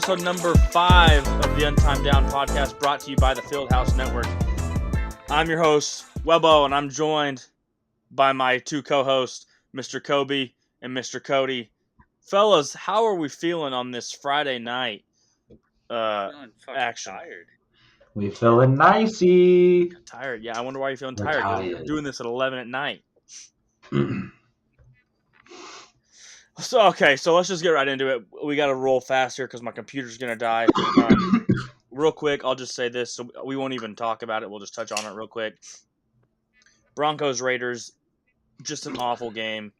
episode number 5 of the Untimed Down podcast, brought to you by the Fieldhouse Network. I'm your host, Webbo, and I'm joined by my two co-hosts, Mr. Kobe and Mr. Cody. Fellas, how are we feeling on this Friday night Feeling fucking action? tired. We feeling nicey. Tired? Yeah, I wonder why you're feeling We're tired. tired. We're doing this at 11 at night. So let's just get right into it. We got to roll fast here because my computer's going to die. Real quick, I'll just say this, so we won't even talk about it. We'll just touch on it real quick. Broncos Raiders, just an awful game.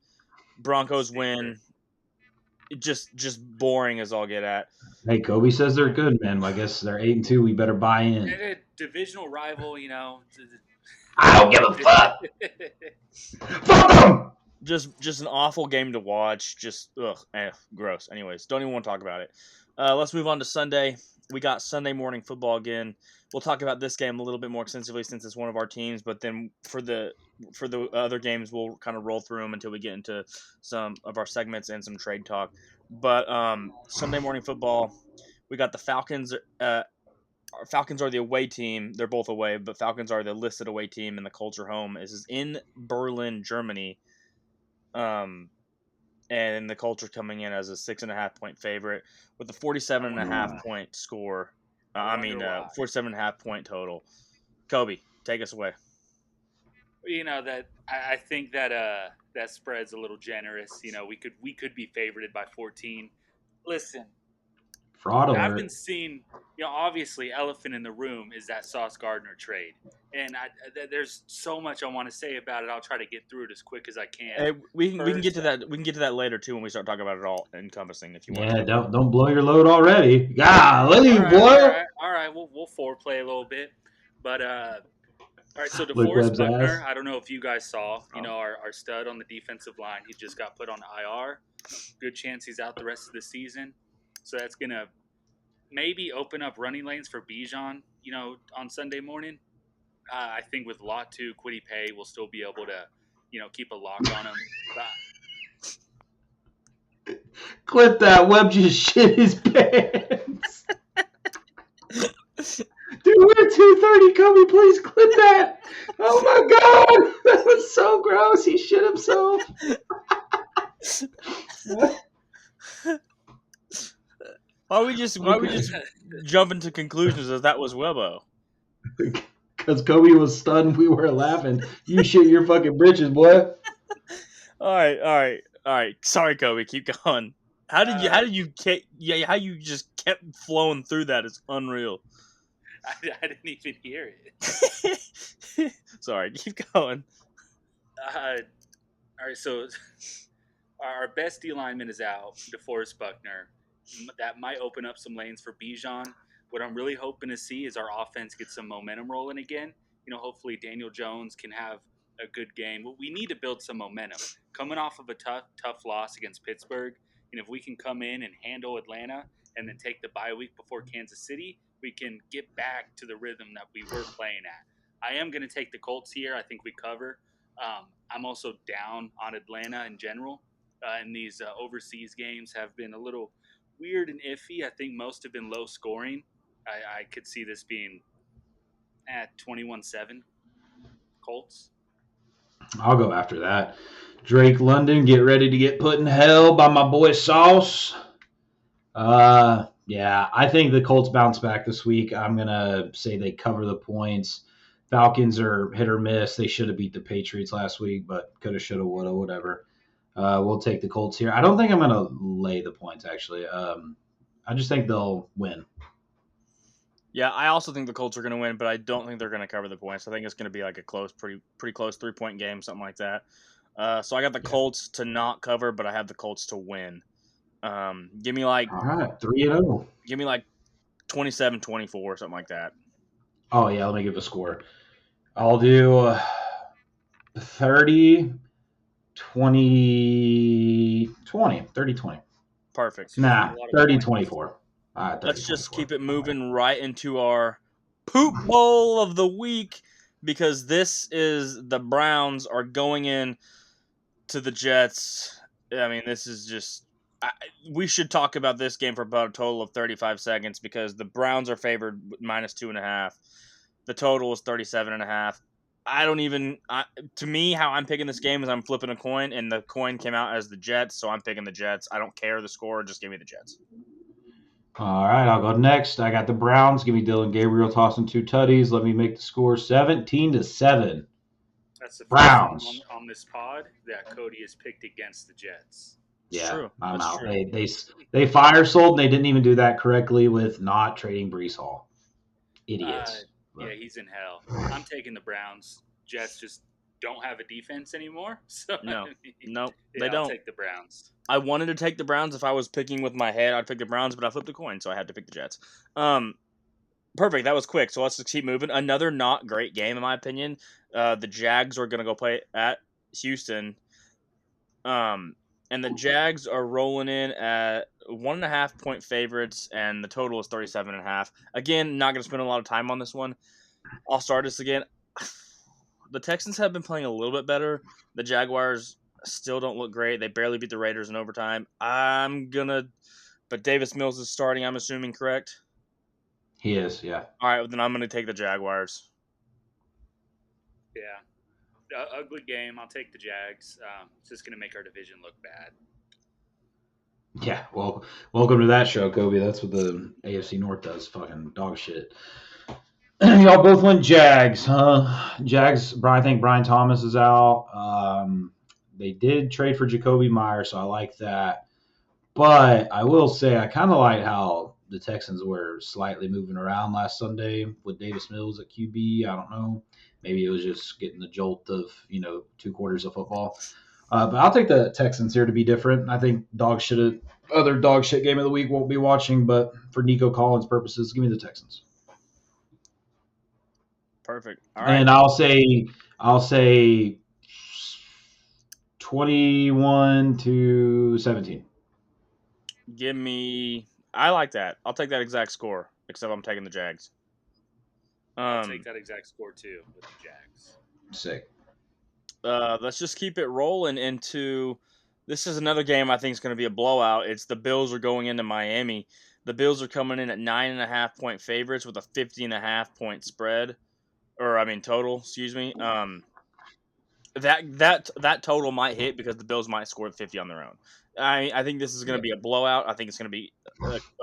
Broncos win. Just boring as all get at. Hey, Kobe says they're good, man. I guess they're 8-2. We better buy in. A divisional rival, you know. I don't give a fuck. Fuck them. Just an awful game to watch. Just gross. Anyways, don't even want to talk about it. Let's move on to Sunday. We got Sunday morning football again. We'll talk about this game a little bit more extensively since it's one of our teams. But then for the other games, we'll kind of roll through them until we get into some of our segments and some trade talk. But Sunday morning football, we got the Falcons. Falcons are the away team. They're both away, but Falcons are the listed away team, and the Colts are home. This is in Berlin, Germany. And the Colts are coming in as a 6.5 point favorite with a 47.5 point score. 47.5 point total. Kobe, take us away. You know that I think that that spread's a little generous. You know, we could be favored by 14. Listen, Fraud alert. I've been seeing, you know, obviously elephant in the room is that Sauce Gardner trade. And there's so much I want to say about it. I'll try to get through it as quick as I can. Hey, we can get to that. We can get to that later too when we start talking about it all encompassing. If you want. Yeah, don't blow your load already. Golly, boy. All right. We'll foreplay a little bit, but all right. So Luke DeForest Webb's Buckner, ass. I don't know if you guys saw. You know, our stud on the defensive line. He just got put on IR. Good chance he's out the rest of the season. So that's gonna maybe open up running lanes for Bijan. You know, on Sunday morning. I think with Latu, Kwity Paye, we'll still be able to, you know, keep a lock on him. Clip that. Webb just shit his pants. Dude, we're at 2:30. Kobe, please clip that. Oh my god, that was so gross. He shit himself. Why we just jump into conclusions as that was Webbo? Because Kobe was stunned, we were laughing. You shit your fucking britches, boy. All right. Sorry, Kobe. Keep going. How you just kept flowing through that is unreal. I didn't even hear it. Sorry, keep going. All right, so our best D lineman is out, DeForest Buckner. That might open up some lanes for Bijan. What I'm really hoping to see is our offense get some momentum rolling again. You know, hopefully Daniel Jones can have a good game. We need to build some momentum. Coming off of a tough loss against Pittsburgh, and if we can come in and handle Atlanta and then take the bye week before Kansas City, we can get back to the rhythm that we were playing at. I am going to take the Colts here. I think we cover. I'm also down on Atlanta in general. And these overseas games have been a little weird and iffy. I think most have been low scoring. I could see this being at 21-7 Colts. I'll go after that. Drake London, get ready to get put in hell by my boy Sauce. Yeah, I think the Colts bounce back this week. I'm going to say they cover the points. Falcons are hit or miss. They should have beat the Patriots last week, but coulda, shoulda, woulda, whatever. We'll take the Colts here. I don't think I'm going to lay the points, actually. I just think they'll win. Yeah, I also think the Colts are going to win, but I don't think they're going to cover the points. I think it's going to be like a close, pretty close 3-point game, something like that. So I got the Colts to not cover, but I have the Colts to win. Give me like all right, 3-0. Give me like 27-24, something like that. Oh yeah, let me give a score. I'll do 30-20. 30-20. Perfect. Nah, 30-24. Let's just keep it moving right into our poop bowl of the week, because this is the Browns are going in to the Jets. I mean, this is just we should talk about this game for about a total of 35 seconds because the Browns are favored -2.5. The total is 37.5. I don't even. To me, how I'm picking this game is I'm flipping a coin, and the coin came out as the Jets, so I'm picking the Jets. I don't care the score; just give me the Jets. All right, I'll go next. I got the Browns. Give me Dylan Gabriel tossing 2 tutties. Let me make the score 17-7. That's the first time Browns. on this pod that Cody has picked against the Jets. It's Yeah, true. I'm That's out. true. They fire sold, and they didn't even do that correctly with not trading Brees Hall. Idiots. Yeah, he's in hell. I'm taking the Browns. Jets just don't have a defense anymore. So No, yeah, they I'll don't. take the Browns. I wanted to take the Browns. If I was picking with my head, I'd pick the Browns, but I flipped a coin, so I had to pick the Jets. Perfect. That was quick. So let's just keep moving. Another not great game, in my opinion. The Jags are going to go play at Houston. And the Jags are rolling in at 1.5 point favorites, and the total is 37.5. Again, not going to spend a lot of time on this one. I'll start this again. The Texans have been playing a little bit better. The Jaguars still don't look great. They barely beat the Raiders in overtime. But Davis Mills is starting, I'm assuming, correct? He is, yeah. All right, then I'm going to take the Jaguars. Yeah. Ugly game. I'll take the Jags. It's just going to make our division look bad. Yeah, well, welcome to that show, Kobe. That's what the AFC North does. Fucking dog shit. Y'all both went Jags, huh? Jags, I think Brian Thomas is out. They did trade for Jacoby Myers, so I like that. But I will say I kind of like how the Texans were slightly moving around last Sunday with Davis Mills at QB. I don't know. Maybe it was just getting the jolt of, 2 quarters of football. But I'll take the Texans here to be different. I think other dog shit game of the week won't be watching, but for Nico Collins' purposes, give me the Texans. Perfect. All right. And I'll say 21-17. I like that. I'll take that exact score, except I'm taking the Jags. I'll take that exact score too with the Jags. Sick. Let's just keep it rolling into. This is another game I think is going to be a blowout. It's the Bills are going into Miami. The Bills are coming in at 9.5 point favorites with a 50.5 point spread, total. Excuse me. That total might hit because the Bills might score 50 on their own. I think this is going to be a blowout. I think it's going to be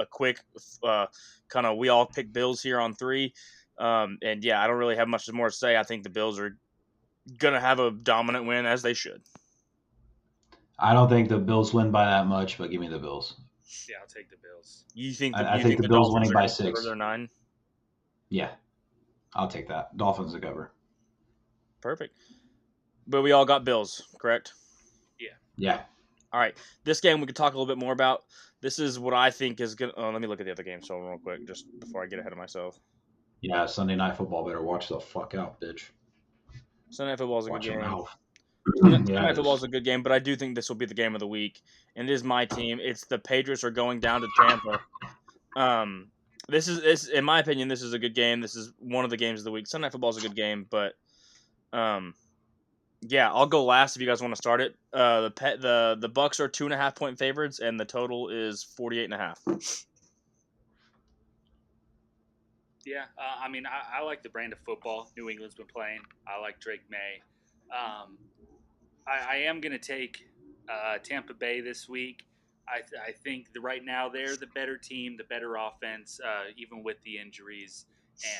a quick kind of. We all pick Bills here on 3, and yeah, I don't really have much more to say. I think the Bills are going to have a dominant win as they should. I don't think the Bills win by that much, but give me the Bills. Yeah, I'll take the Bills. You think? I think the Bills winning by 6. They're 9. Yeah, I'll take that. Dolphins to cover. Perfect. But we all got Bills, correct? Yeah. All right. This game we could talk a little bit more about. This is what I think is going to... Oh, let me look at the other game real quick, just before I get ahead of myself. Yeah, Sunday Night Football better watch the fuck out, bitch. Sunday Night Football is a good game. Sunday Night Football is a good game, but I do think this will be the game of the week. And it is my team. It's the Patriots are going down to Tampa. This in my opinion, this is a good game. This is one of the games of the week. Sunday Night Football is a good game, but yeah, I'll go last if you guys want to start it. The Bucks are 2.5 point favorites, and the total is 48.5. Yeah, I like the brand of football New England's been playing. I like Drake May. I am going to take Tampa Bay this week. I think right now they're the better team, the better offense, even with the injuries.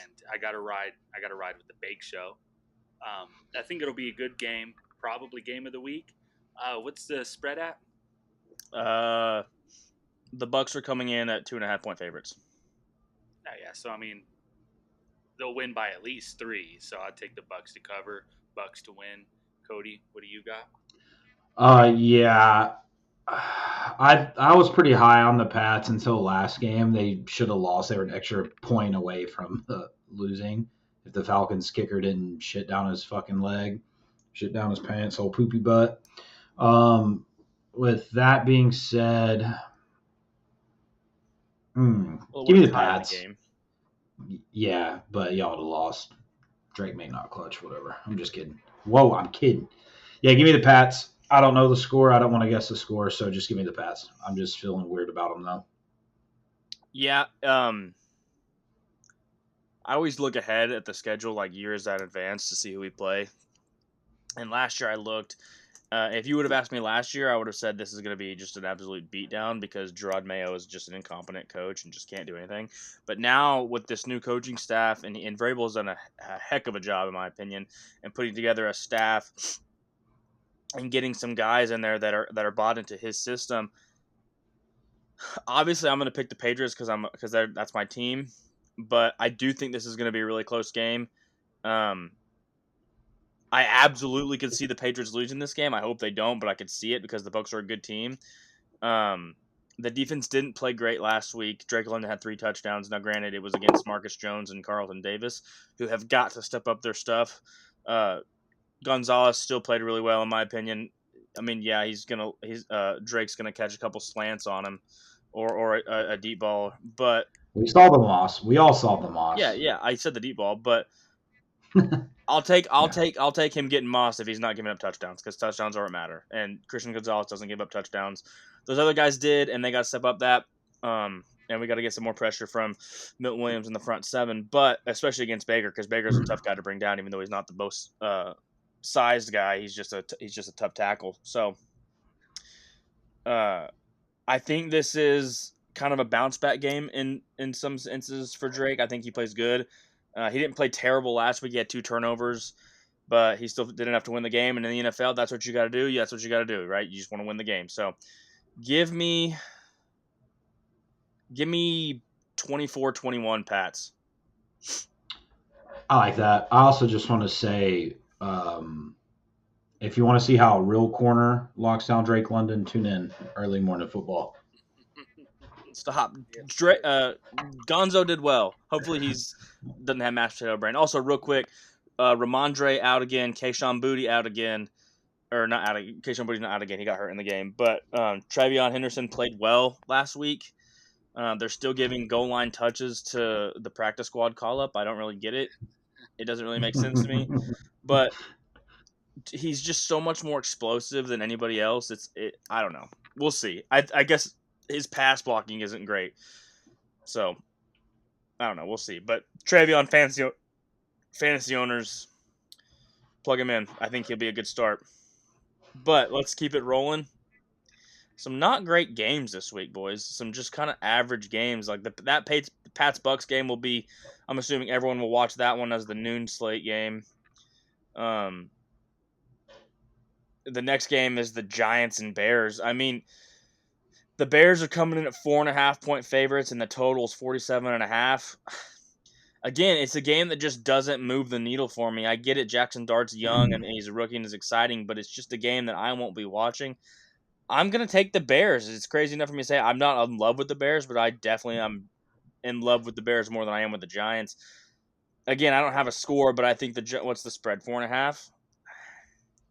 And I got to ride with the Bake Show. I think it'll be a good game, probably game of the week. What's the spread at? The Bucks are coming in at 2.5 point favorites. Yeah, so they'll win by at least 3. So I'd take the Bucks to cover, Bucks to win. Cody, what do you got? Yeah. I was pretty high on the Pats until last game. They should have lost. They were an extra point away from losing. If the Falcons kicker didn't shit down his fucking leg, shit down his pants, old poopy butt. With that being said, give me the Pats. Yeah, but y'all would have lost. Drake may not clutch, whatever. I'm just kidding. Whoa, I'm kidding. Yeah, give me the Pats. I don't know the score. I don't want to guess the score, so just give me the Pats. I'm just feeling weird about them though. Yeah. I always look ahead at the schedule like years in advance to see who we play. And last year I looked. If you would have asked me last year, I would have said this is going to be just an absolute beatdown because Gerard Mayo is just an incompetent coach and just can't do anything. But now with this new coaching staff, and Vrabel has done a heck of a job, in my opinion, in putting together a staff and getting some guys in there that are bought into his system. Obviously, I'm going to pick the Patriots because that's my team. But I do think this is going to be a really close game. I absolutely could see the Patriots losing this game. I hope they don't, but I could see it because the Bucs are a good team. The defense didn't play great last week. Drake London had 3 touchdowns. Now, granted, it was against Marcus Jones and Carlton Davis, who have got to step up their stuff. Gonzalez still played really well, in my opinion. I mean, yeah, Drake's gonna catch a couple slants on him, or a deep ball, but we saw the Moss. We all saw the Moss. Yeah, I said the deep ball, but I'll take him getting Moss if he's not giving up touchdowns because touchdowns are what matter. And Christian Gonzalez doesn't give up touchdowns. Those other guys did, and they got to step up that. And we got to get some more pressure from Milton Williams in the front 7, but especially against Baker because Baker's a tough guy to bring down, even though he's not the most sized guy. He's just a tough tackle. So I think this is kind of a bounce back game in some instances for Drake. I think he plays good. He didn't play terrible last week. He had 2 turnovers, but he still did enough to win the game. And in the NFL, that's what you got to do. Yeah, that's what you got to do, right? You just want to win the game. So give me 24-21 Pats. I like that. I also just want to say, if you want to see how a real corner locks down Drake London, tune in early morning football. Stop. Gonzo did well. Hopefully he's doesn't have mashed potato brain. Also, real quick, Ramondre out again. Kayshon Boutte out again. Or not out again. Kayshon Boutte's not out again. He got hurt in the game. But Travion Henderson played well last week. They're still giving goal line touches to the practice squad call-up. I don't really get it. It doesn't really make sense to me. But he's just so much more explosive than anybody else. I don't know. We'll see. I guess his pass blocking isn't great. So, I don't know. We'll see. But Travion fantasy owners, plug him in. I think he'll be a good start. But let's keep it rolling. Some not great games this week, boys. Some just kind of average games. Like that Pats Bucks game will be, I'm assuming everyone will watch that one as the noon slate game. The next game is the Giants and Bears. I mean, the Bears are coming in at 4.5-point favorites, and the total is 47.5. Again, it's a game that just doesn't move the needle for me. I get it. Jackson Dart's young and he's a rookie and is exciting, but it's just a game that I won't be watching. I'm going to take the Bears. It's crazy enough for me to say I'm not in love with the Bears, but I definitely am in love with the Bears more than I am with the Giants. Again, I don't have a score, but I think what's the spread? 4.5?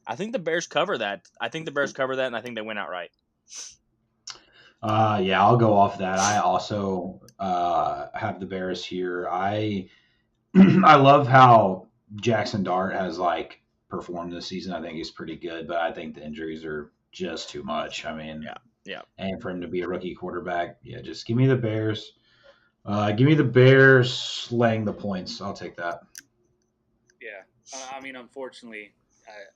I think the Bears cover that. And I think they win outright. Yeah, I'll go off that. I also have the Bears here. I I love how Jackson Dart has performed this season. I think he's pretty good, but I think the injuries are just too much. I mean, yeah. And for him to be a rookie quarterback, yeah, just give me the Bears. Give me the Bears laying the points. I'll take that. Yeah, I mean, unfortunately,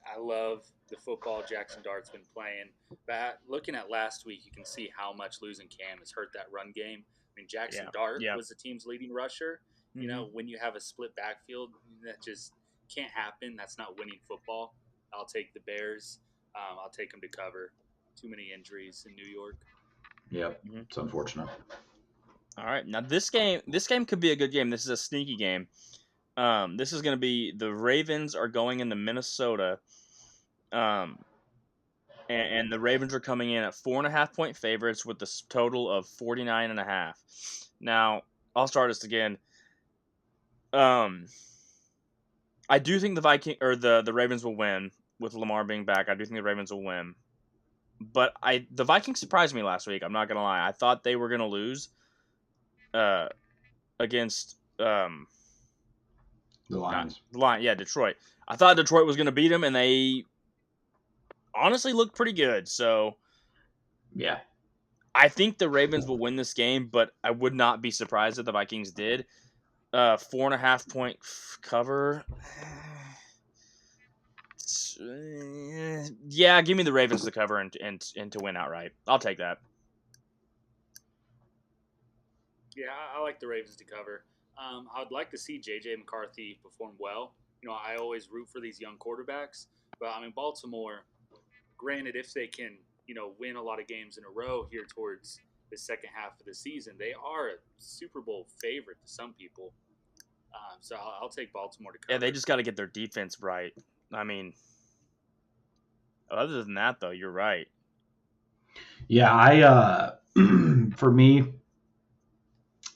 I love the football Jackson Dart's been playing. But looking at last week, you can see how much losing Cam has hurt that run game. I mean, Jackson Dart was the team's leading rusher. Mm-hmm. You know, when you have a split backfield, that just can't happen. That's not winning football. I'll take the Bears. I'll take them to cover. Too many injuries in New York. Yep, It's unfortunate. All right, now this game could be a good game. This is a sneaky game. This is going to be the Ravens are going into Minnesota, and the Ravens are coming in at 4.5-point favorites with the total of 49.5. Now, I'll start this again. I do think the Ravens will win with Lamar being back. I do think the Ravens will win, but the Vikings surprised me last week. I'm not gonna lie. I thought they were gonna lose, against the Lions. Detroit. I thought Detroit was gonna beat them, and they honestly looked pretty good. So Yeah. I think the Ravens will win this game, but I would not be surprised if the Vikings did. 4.5 point cover. Yeah, give me the Ravens to cover and to win outright. I'll take that. Yeah, I like the Ravens to cover. I would like to see J.J. McCarthy perform well. I always root for these young quarterbacks, but I mean Baltimore. Granted, if they can, win a lot of games in a row here towards the second half of the season, they are a Super Bowl favorite to some people. So I'll take Baltimore to cover. Yeah, they just got to get their defense right. I mean, other than that, though, you're right. Yeah, for me,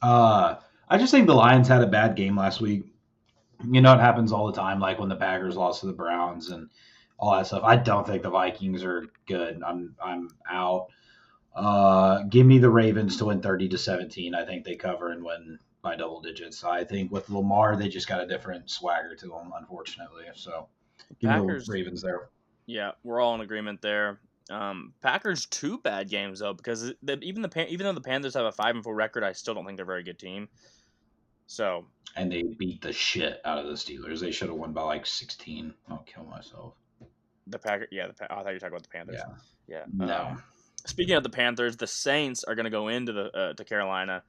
I just think the Lions had a bad game last week. It happens all the time, like when the Packers lost to the Browns and all that stuff. I don't think the Vikings are good. I'm out. Give me the Ravens to win 30-17. I think they cover and win by double digits. I think with Lamar, they just got a different swagger to them, unfortunately. So give me the Ravens there. Yeah, we're all in agreement there. Packers 2 bad games though, because even though the Panthers have a 5-4 record, I still don't think they're a very good team. So and they beat the shit out of the Steelers. They should have won by like 16. I'll kill myself. The Packers, yeah. I thought you were talking about the Panthers. Yeah. No. Speaking of the Panthers, the Saints are going to go into the to Carolina.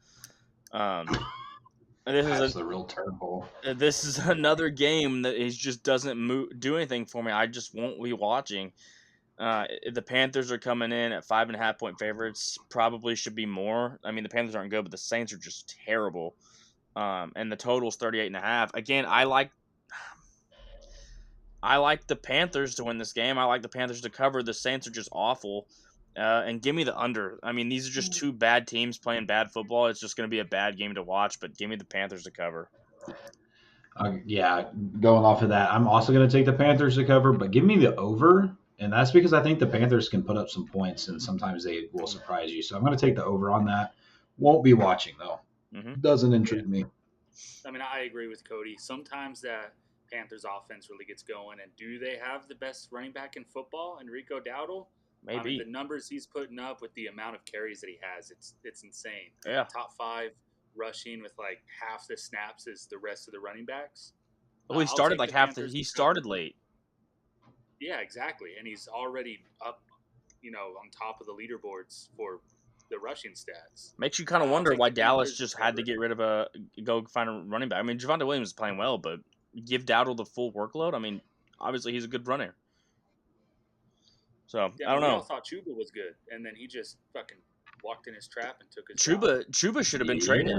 That's the real turnbull. This is another game that just doesn't do anything for me. I just won't be watching. The Panthers are coming in at 5.5 point favorites. Probably should be more. I mean, the Panthers aren't good, but the Saints are just terrible. And the total is 38.5. Again, I like the Panthers to win this game. I like the Panthers to cover. The Saints are just awful. And give me the under. I mean, these are just two bad teams playing bad football. It's just going to be a bad game to watch, but give me the Panthers to cover. Yeah, going off of that, I'm also going to take the Panthers to cover, but give me the over. And that's because I think the Panthers can put up some points, and sometimes they will surprise you. So I'm going to take the over on that. Won't be watching, though. Mm-hmm. Doesn't intrigue me. I mean, I agree with Cody. Sometimes that Panthers offense really gets going. And do they have the best running back in football, Enrico Dowdle? Maybe. I mean, the numbers he's putting up with the amount of carries that he has, it's insane. Yeah. Top 5 rushing with like half the snaps as the rest of the running backs. Well, he started like half he started late. Yeah, exactly. And he's already up, on top of the leaderboards for the rushing stats. Makes you kind of wonder why Dallas just had to get rid of go find a running back. I mean, Javonte Williams is playing well, but give Dowdle the full workload. I mean, obviously he's a good runner. So yeah, I don't know. We all thought Chuba was good, and then he just fucking walked in his trap and took his Chuba should have been traded.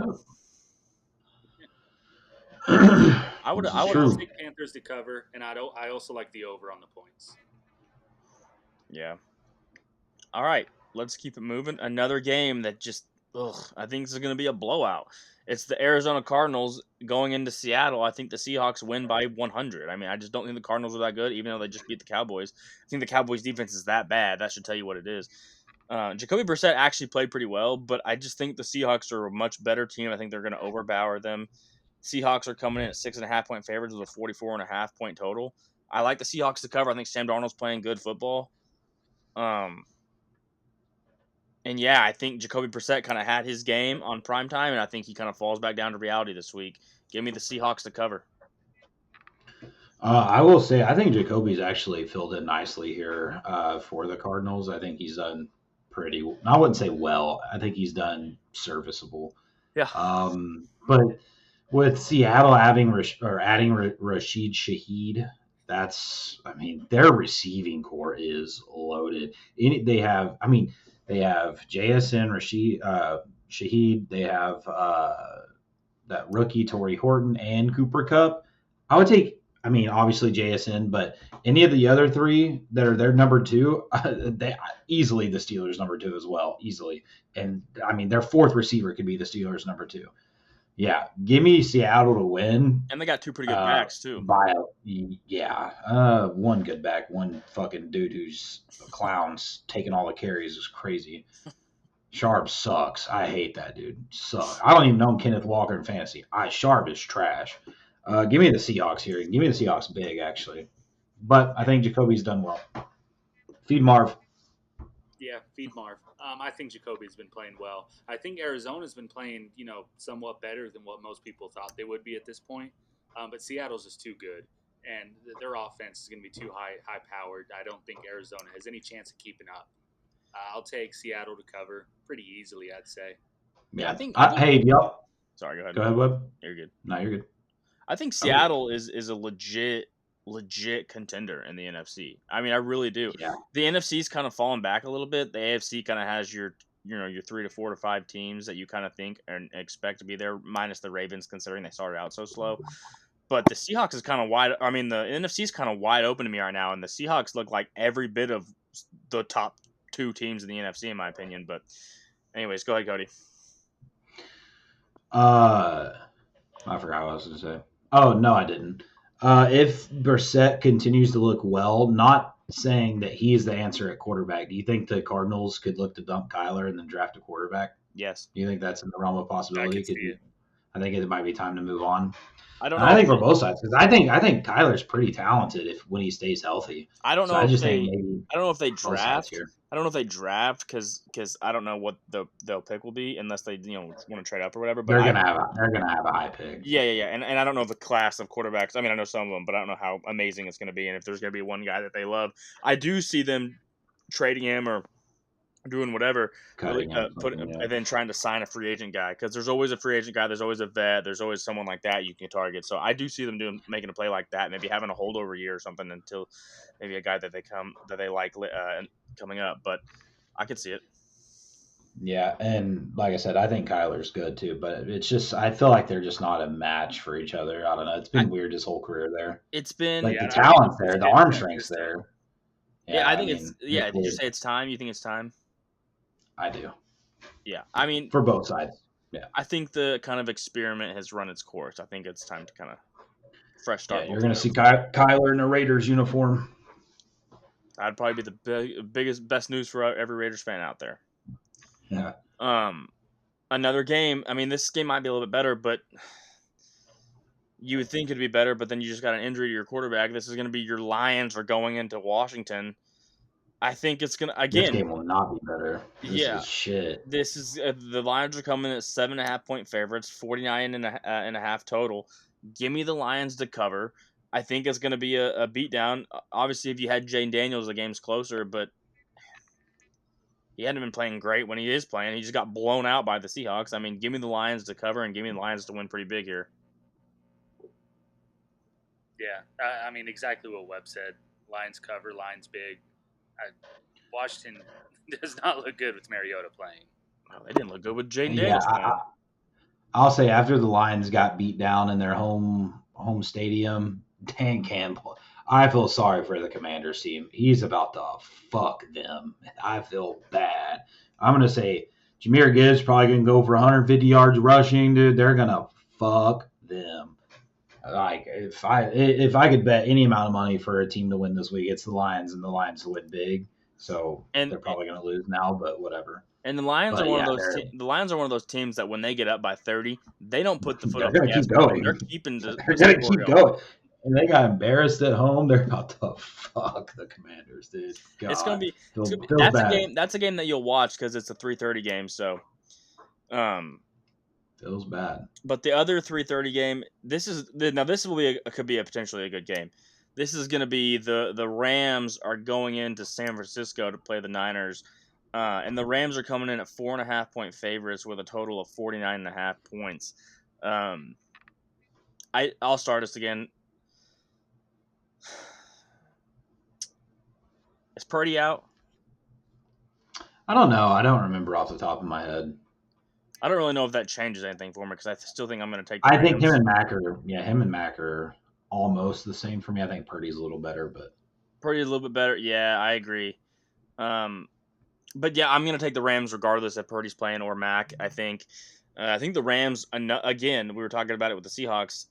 I would take Panthers to cover, and I also like the over on the points. Yeah. All right, let's keep it moving. Another game that just I think this is going to be a blowout. It's the Arizona Cardinals going into Seattle. I think the Seahawks win by 100. I mean, I just don't think the Cardinals are that good, even though they just beat the Cowboys. I think the Cowboys' defense is that bad. That should tell you what it is. Jacoby Brissett actually played pretty well, but I just think the Seahawks are a much better team. I think they're going to overpower them. Seahawks are coming in at 6.5 point favorites with a 44.5 point total. I like the Seahawks to cover. I think Sam Darnold's playing good football. And yeah, I think Jacoby Brissett kind of had his game on primetime, and I think he kind of falls back down to reality this week. Give me the Seahawks to cover. I will say, I think Jacoby's actually filled in nicely here for the Cardinals. I think he's done pretty. I wouldn't say well. I think he's done serviceable. Yeah. But with Seattle adding Rashid Shaheed, their receiving core is loaded. They have JSN, Shaheed. They have that rookie Torrey Horton and Cooper Kupp. I would take, obviously JSN, but any of the other three that are their number 2, they easily the Steelers' number 2 as well, easily. And their fourth receiver could be the Steelers' number 2. Yeah, give me Seattle to win. And they got 2 pretty good backs, too. One good back, one fucking dude who's a clown's taking all the carries is crazy. Sharp sucks. I hate that dude. Sucks. I don't even know Kenneth Walker in fantasy. Sharp is trash. Give me the Seahawks here. Give me the Seahawks big, actually. But I think Jacoby's done well. Feed Marv. Yeah, feed Marv. I think Jacoby's been playing well. I think Arizona's been playing, somewhat better than what most people thought they would be at this point. But Seattle's just too good, and their offense is going to be too high powered. I don't think Arizona has any chance of keeping up. I'll take Seattle to cover pretty easily, I'd say. Yeah, Yeah. I think. Hey, y'all. Sorry, go ahead. Go ahead, Webb. You're good. No, you're good. I think Seattle is a legit contender in the NFC. I mean, I really do. Yeah. The NFC's kind of fallen back a little bit. The AFC kind of has your 3 to 4 to 5 teams that you kind of think and expect to be there, minus the Ravens, considering they started out so slow. But the Seahawks is kind of wide. I mean, the NFC is kind of wide open to me right now, and the Seahawks look like every bit of the top 2 teams in the NFC, in my opinion. But, anyways, go ahead, Cody. I forgot what I was going to say. Oh, no, I didn't. If Brissett continues to look well, not saying that he is the answer at quarterback, do you think the Cardinals could look to dump Kyler and then draft a quarterback? Yes. Do you think that's in the realm of possibility? I can see it. I think it might be time to move on. I don't know. I think for both sides, because I think Kyler's pretty talented when he stays healthy. I don't know. So I if think they. maybe I don't know if they both sides draft. here. I don't know if they draft because I don't know what they'll pick will be unless they want to trade up or whatever. But They're gonna have a high pick. Yeah. And I don't know the class of quarterbacks. I mean, I know some of them, but I don't know how amazing it's going to be, and if there's going to be one guy that they love. I do see them trading him or doing whatever, Cutting him, and then trying to sign a free agent guy, because there's always a free agent guy, there's always a vet, there's always someone like that you can target. So I do see them making a play like that, maybe having a holdover year or something until maybe a guy that they like coming up. But I could see it. Yeah, and like I said, I think Kyler's good too, but it's just I feel like they're just not a match for each other. I don't know. It's been weird his whole career there. It's been like the talent's there, the arm strength's there. Yeah, I think it's Did you say it's time? You think it's time? I do. Yeah, I mean for both sides. Yeah, I think the kind of experiment has run its course. I think it's time to kind of fresh start. Yeah, you're going to see Kyler in a Raiders uniform. That'd probably be the best news for every Raiders fan out there. Yeah. Another game. I mean, this game might be a little bit better, but you would think it'd be better. But then you just got an injury to your quarterback. This is going to be your Lions are going into Washington. I think it's going to again. This game will not be better. This is shit. This is the Lions are coming at 7.5 point favorites, 49.5 total. Give me the Lions to cover. I think it's going to be a beatdown. Obviously, if you had Jane Daniels, the game's closer, but he hadn't been playing great when he is playing. He just got blown out by the Seahawks. I mean, give me the Lions to cover and give me the Lions to win pretty big here. Yeah, I mean, exactly what Webb said. Lions cover, Lions big. Washington does not look good with Mariota playing. Well, they didn't look good with Jaden Daniels playing. I'll say after the Lions got beat down in their home stadium, Dan Campbell, I feel sorry for the Commanders team. He's about to fuck them. I feel bad. I'm going to say Jahmyr Gibbs probably going to go for 150 yards rushing, dude. They're going to fuck them. Like if I could bet any amount of money for a team to win this week, it's the Lions, and the Lions to win big. So they're probably going to lose now, but whatever. And the Lions are one of those. The Lions are one of those teams that when they get up by 30, they don't put the foot they're on gonna the gas. Keep going. They're keeping. They're going to keep going. And they got embarrassed at home. They're about to fuck the Commanders, dude. God. It's going to be. That's a game. That's a game that you'll watch because it's a 3:30 game. So, feels bad. But the other 3:30 game, this could be potentially a good game. This is going to be the Rams are going into San Francisco to play the Niners, and the Rams are coming in at 4.5 point favorites with a total of 49.5 points. I'll start us again. Is Purdy out? I don't know. I don't remember off the top of my head. I don't really know if that changes anything for me because I still think I'm going to take. I think him and Mac are almost the same for me. I think Purdy's a little better, but Purdy's a little bit better. Yeah, I agree. But yeah, I'm going to take the Rams regardless if Purdy's playing or Mac. I think the Rams again. We were talking about it with the Seahawks.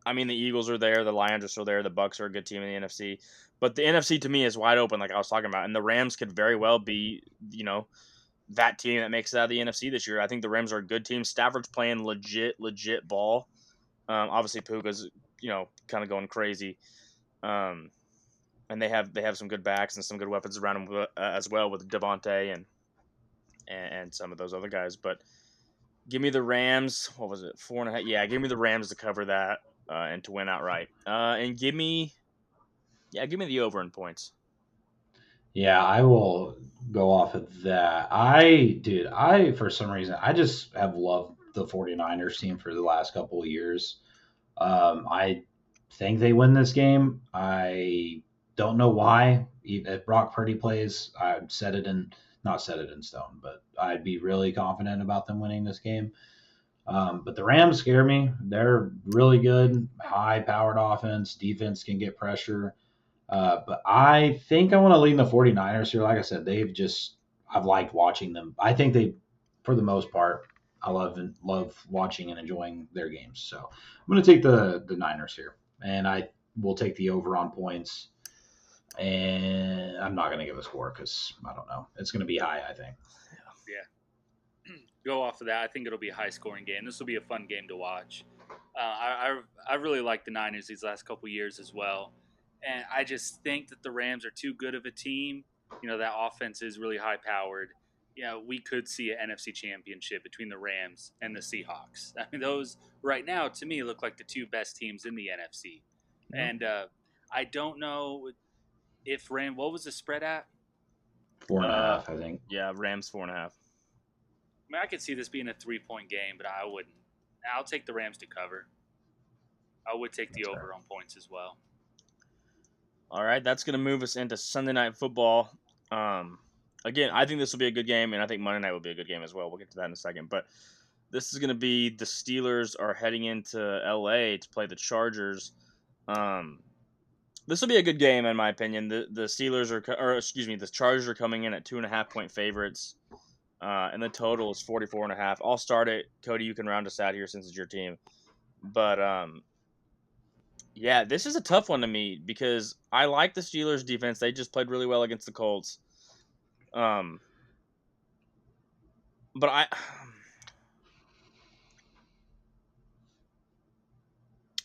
I mean, the Eagles are there, the Lions are still there, the Bucs are a good team in the NFC, but the NFC to me is wide open, like I was talking about, and the Rams could very well be, that team that makes it out of the NFC this year. I think the Rams are a good team. Stafford's playing legit Ball. Obviously, Puka's, kind of going crazy. And and they have some good backs and some good weapons around them as well with Devontae and some of those other guys. But give me the Rams. What was it? 4.5. Yeah, give me the Rams to cover that and to win outright. And give me the over in points. Yeah, I will go off of that. For some reason, I just have loved the 49ers team for the last couple of years. I think they win this game. I don't know why. If Brock Purdy plays, not set it in stone, but I'd be really confident about them winning this game. But the Rams scare me. They're really good, high-powered offense. Defense can get pressure. But I think I want to lean the 49ers here. Like I said, I've liked watching them. I think for the most part, I love watching and enjoying their games. So I'm going to take the Niners here, and I will take the over on points. And I'm not going to give a score because I don't know. It's going to be high, I think. Yeah. Go off of that. I think it'll be a high-scoring game. This will be a fun game to watch. I really like the Niners these last couple years as well. And I just think that the Rams are too good of a team. That offense is really high-powered. We could see an NFC championship between the Rams and the Seahawks. I mean, those right now, to me, look like the two best teams in the NFC. Mm-hmm. And I don't know if what was the spread at? 4.5, I think. Yeah, Rams 4.5. I mean, I could see this being a 3-point game, but I wouldn't. I'll take the Rams to cover. I would take the over on points as well. All right, that's going to move us into Sunday Night Football. Again, I think this will be a good game, and I think Monday night will be a good game as well. We'll get to that in a second. But this is going to be the Steelers are heading into L.A. to play the Chargers. This will be a good game, in my opinion. The the Chargers are coming in at 2.5-point favorites, and the total is 44.5. I'll start it. Cody, you can round us out here since it's your team. But yeah, this is a tough one to me because I like the Steelers' defense. They just played really well against the Colts. But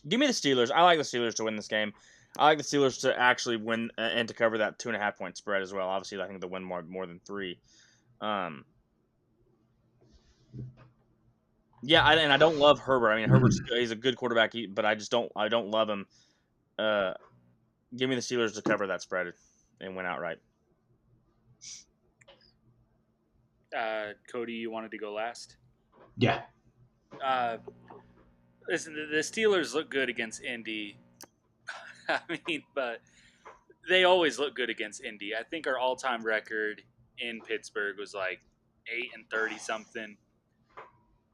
give me the Steelers. I like the Steelers to win this game. I like the Steelers to actually win and to cover that 2.5-point spread as well. Obviously, I think they'll win more than 3. Yeah, and I don't love Herbert. I mean, he's a good quarterback, but I don't love him. Give me the Steelers to cover that spread and win outright. Cody, you wanted to go last? Yeah. Listen, the Steelers look good against Indy. I mean, but they always look good against Indy. I think our all-time record in Pittsburgh was like 8-30 something.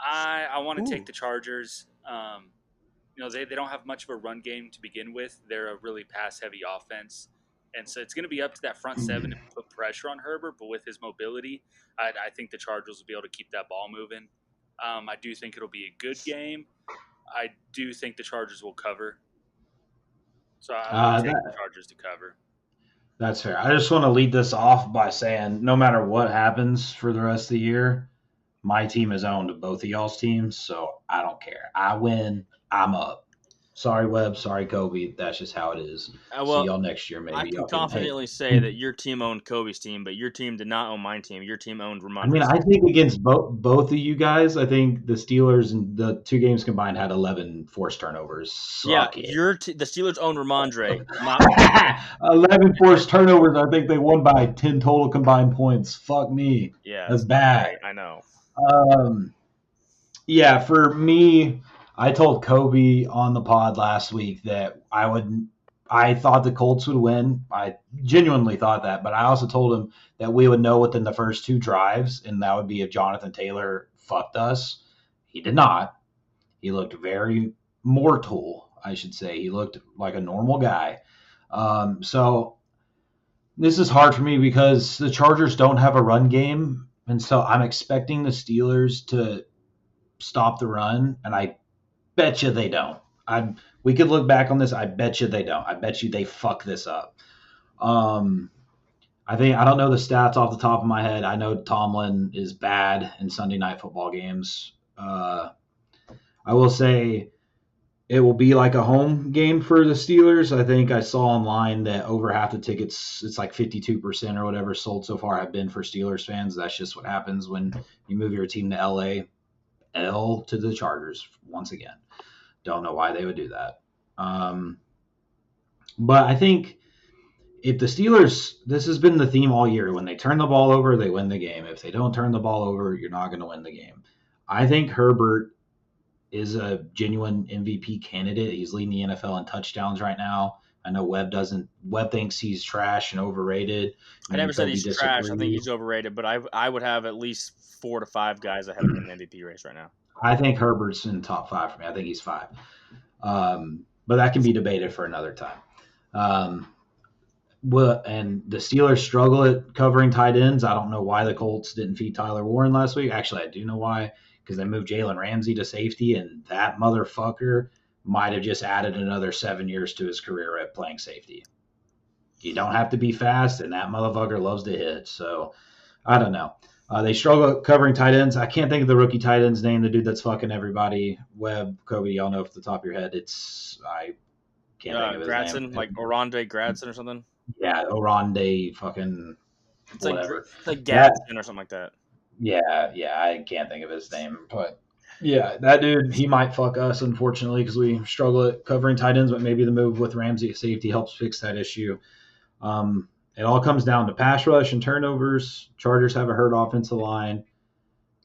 I want to take the Chargers. They don't have much of a run game to begin with. They're a really pass-heavy offense. And so it's going to be up to that front seven to put pressure on Herbert. But with his mobility, I think the Chargers will be able to keep that ball moving. I do think it'll be a good game. I do think the Chargers will cover. So I'll take the Chargers to cover. That's fair. I just want to lead this off by saying no matter what happens for the rest of the year, my team is owned to both of y'all's teams, so I don't care. I win, I'm up. Sorry, Webb. Sorry, Kobe. That's just how it is. See y'all next year, maybe. I can confidently say that your team owned Kobe's team, but your team did not own my team. Your team owned Ramondre's. I mean, I think against both of you guys, I think the Steelers and the 2 games combined had 11 forced turnovers. The Steelers owned Ramondre. 11 forced turnovers. I think they won by 10 total combined points. Fuck me. Yeah, that's bad. I know. Yeah, for me, I told Kobe on the pod last week that I thought the Colts would win. I genuinely thought that, but I also told him that we would know within the first 2 drives, and that would be if Jonathan Taylor fucked us. He did not. He looked very mortal, I should say. He looked like a normal guy. So this is hard for me because the Chargers don't have a run game, and so I'm expecting the Steelers to stop the run, and I bet you they don't. We could look back on this. I bet you they don't. I bet you they fuck this up. I don't know the stats off the top of my head. I know Tomlin is bad in Sunday night football games. I will say it will be like a home game for the Steelers. I think I saw online that over half the tickets, it's like 52% or whatever, sold so far have been for Steelers fans. That's just what happens when you move your team to LA. L to the Chargers once again. Don't know why they would do that. But I think if the Steelers, this has been the theme all year. When they turn the ball over, they win the game. If they don't turn the ball over, you're not going to win the game. I think Herbert is a genuine MVP candidate. He's leading the NFL in touchdowns right now. I know Webb thinks he's trash and overrated. I never said he's trash. I think he's overrated, but I would have at least 4 to 5 guys ahead of him in the MVP race right now. I think Herbert's in the top 5 for me. I think he's 5. But that can be debated for another time. And the Steelers struggle at covering tight ends. I don't know why the Colts didn't feed Tyler Warren last week. Actually, I do know why, because they moved Jalen Ramsey to safety, and that motherfucker might have just added another 7 years to his career at playing safety. You don't have to be fast, and that motherfucker loves to hit. So I don't know. They struggle covering tight ends. I can't think of the rookie tight end's name, the dude that's fucking everybody. Webb, Kobe, y'all know off the top of your head. I can't think of his Gradson, name. like Oronde Gradson or something. Yeah, Oronde fucking It's whatever. like Gadsden or something like that. Yeah, I can't think of his name. But yeah, that dude, he might fuck us, unfortunately, because we struggle at covering tight ends, but maybe the move with Ramsey at safety helps fix that issue. It all comes down to pass rush and turnovers. Chargers have a hurt offensive line,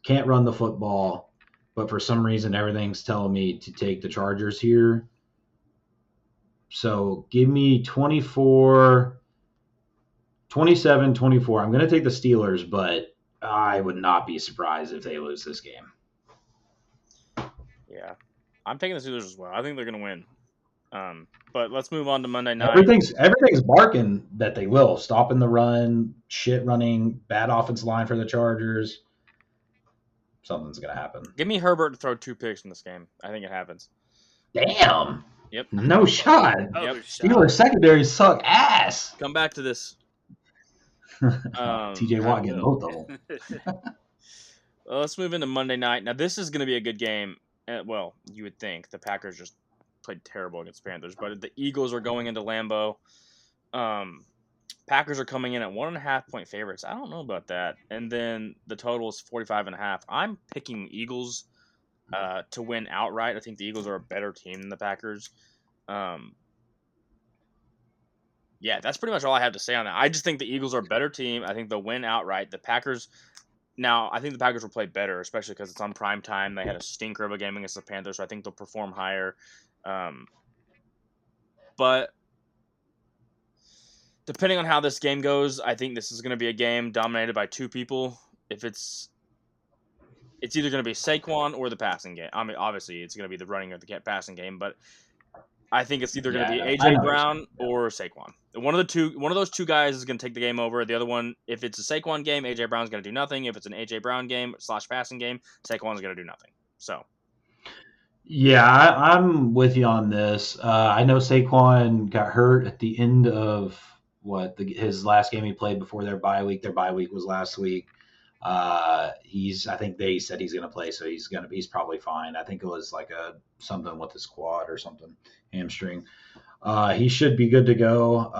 can't run the football, but for some reason everything's telling me to take the Chargers here. So give me 27-24. I'm going to take the Steelers, but I would not be surprised if they lose this game. Yeah, I'm taking the Steelers as well. I think they're going to win. But let's move on to Monday night. Everything's barking that they will. Stopping the run, shit running, bad offensive line for the Chargers. Something's going to happen. Give me Herbert to throw 2 picks in this game. I think it happens. Damn. Yep. No shot. Yep. Steelers secondary suck ass. Come back to this. TJ Watt getting both of them. Let's move into Monday night. Now, this is going to be a good game. Well, you would think. The Packers just played terrible against the Panthers, but the Eagles are going into Lambeau. Packers are coming in at 1.5-point favorites. I don't know about that. And then the total is 45.5. I'm picking Eagles to win outright. I think the Eagles are a better team than the Packers. Yeah, that's pretty much all I have to say on that. I just think the Eagles are a better team. I think they'll win outright. The Packers, now, I think the Packers will play better, especially because it's on prime time. They had a stinker of a game against the Panthers, so I think they'll perform higher. But depending on how this game goes, I think this is going to be a game dominated by 2 people. If it's either going to be Saquon or the passing game. I mean, obviously, it's going to be the running or the passing game, but I think it's either going to be AJ Brown or Saquon. One of those 2 guys is going to take the game over. The other one, if it's a Saquon game, AJ Brown's going to do nothing. If it's an AJ Brown game / passing game, Saquon's going to do nothing. So, yeah, I'm with you on this. I know Saquon got hurt at the end of his last game he played before their bye week. Their bye week was last week. I think they said he's going to play, so he's probably fine. I think it was like something with his quad or something, hamstring. He should be good to go.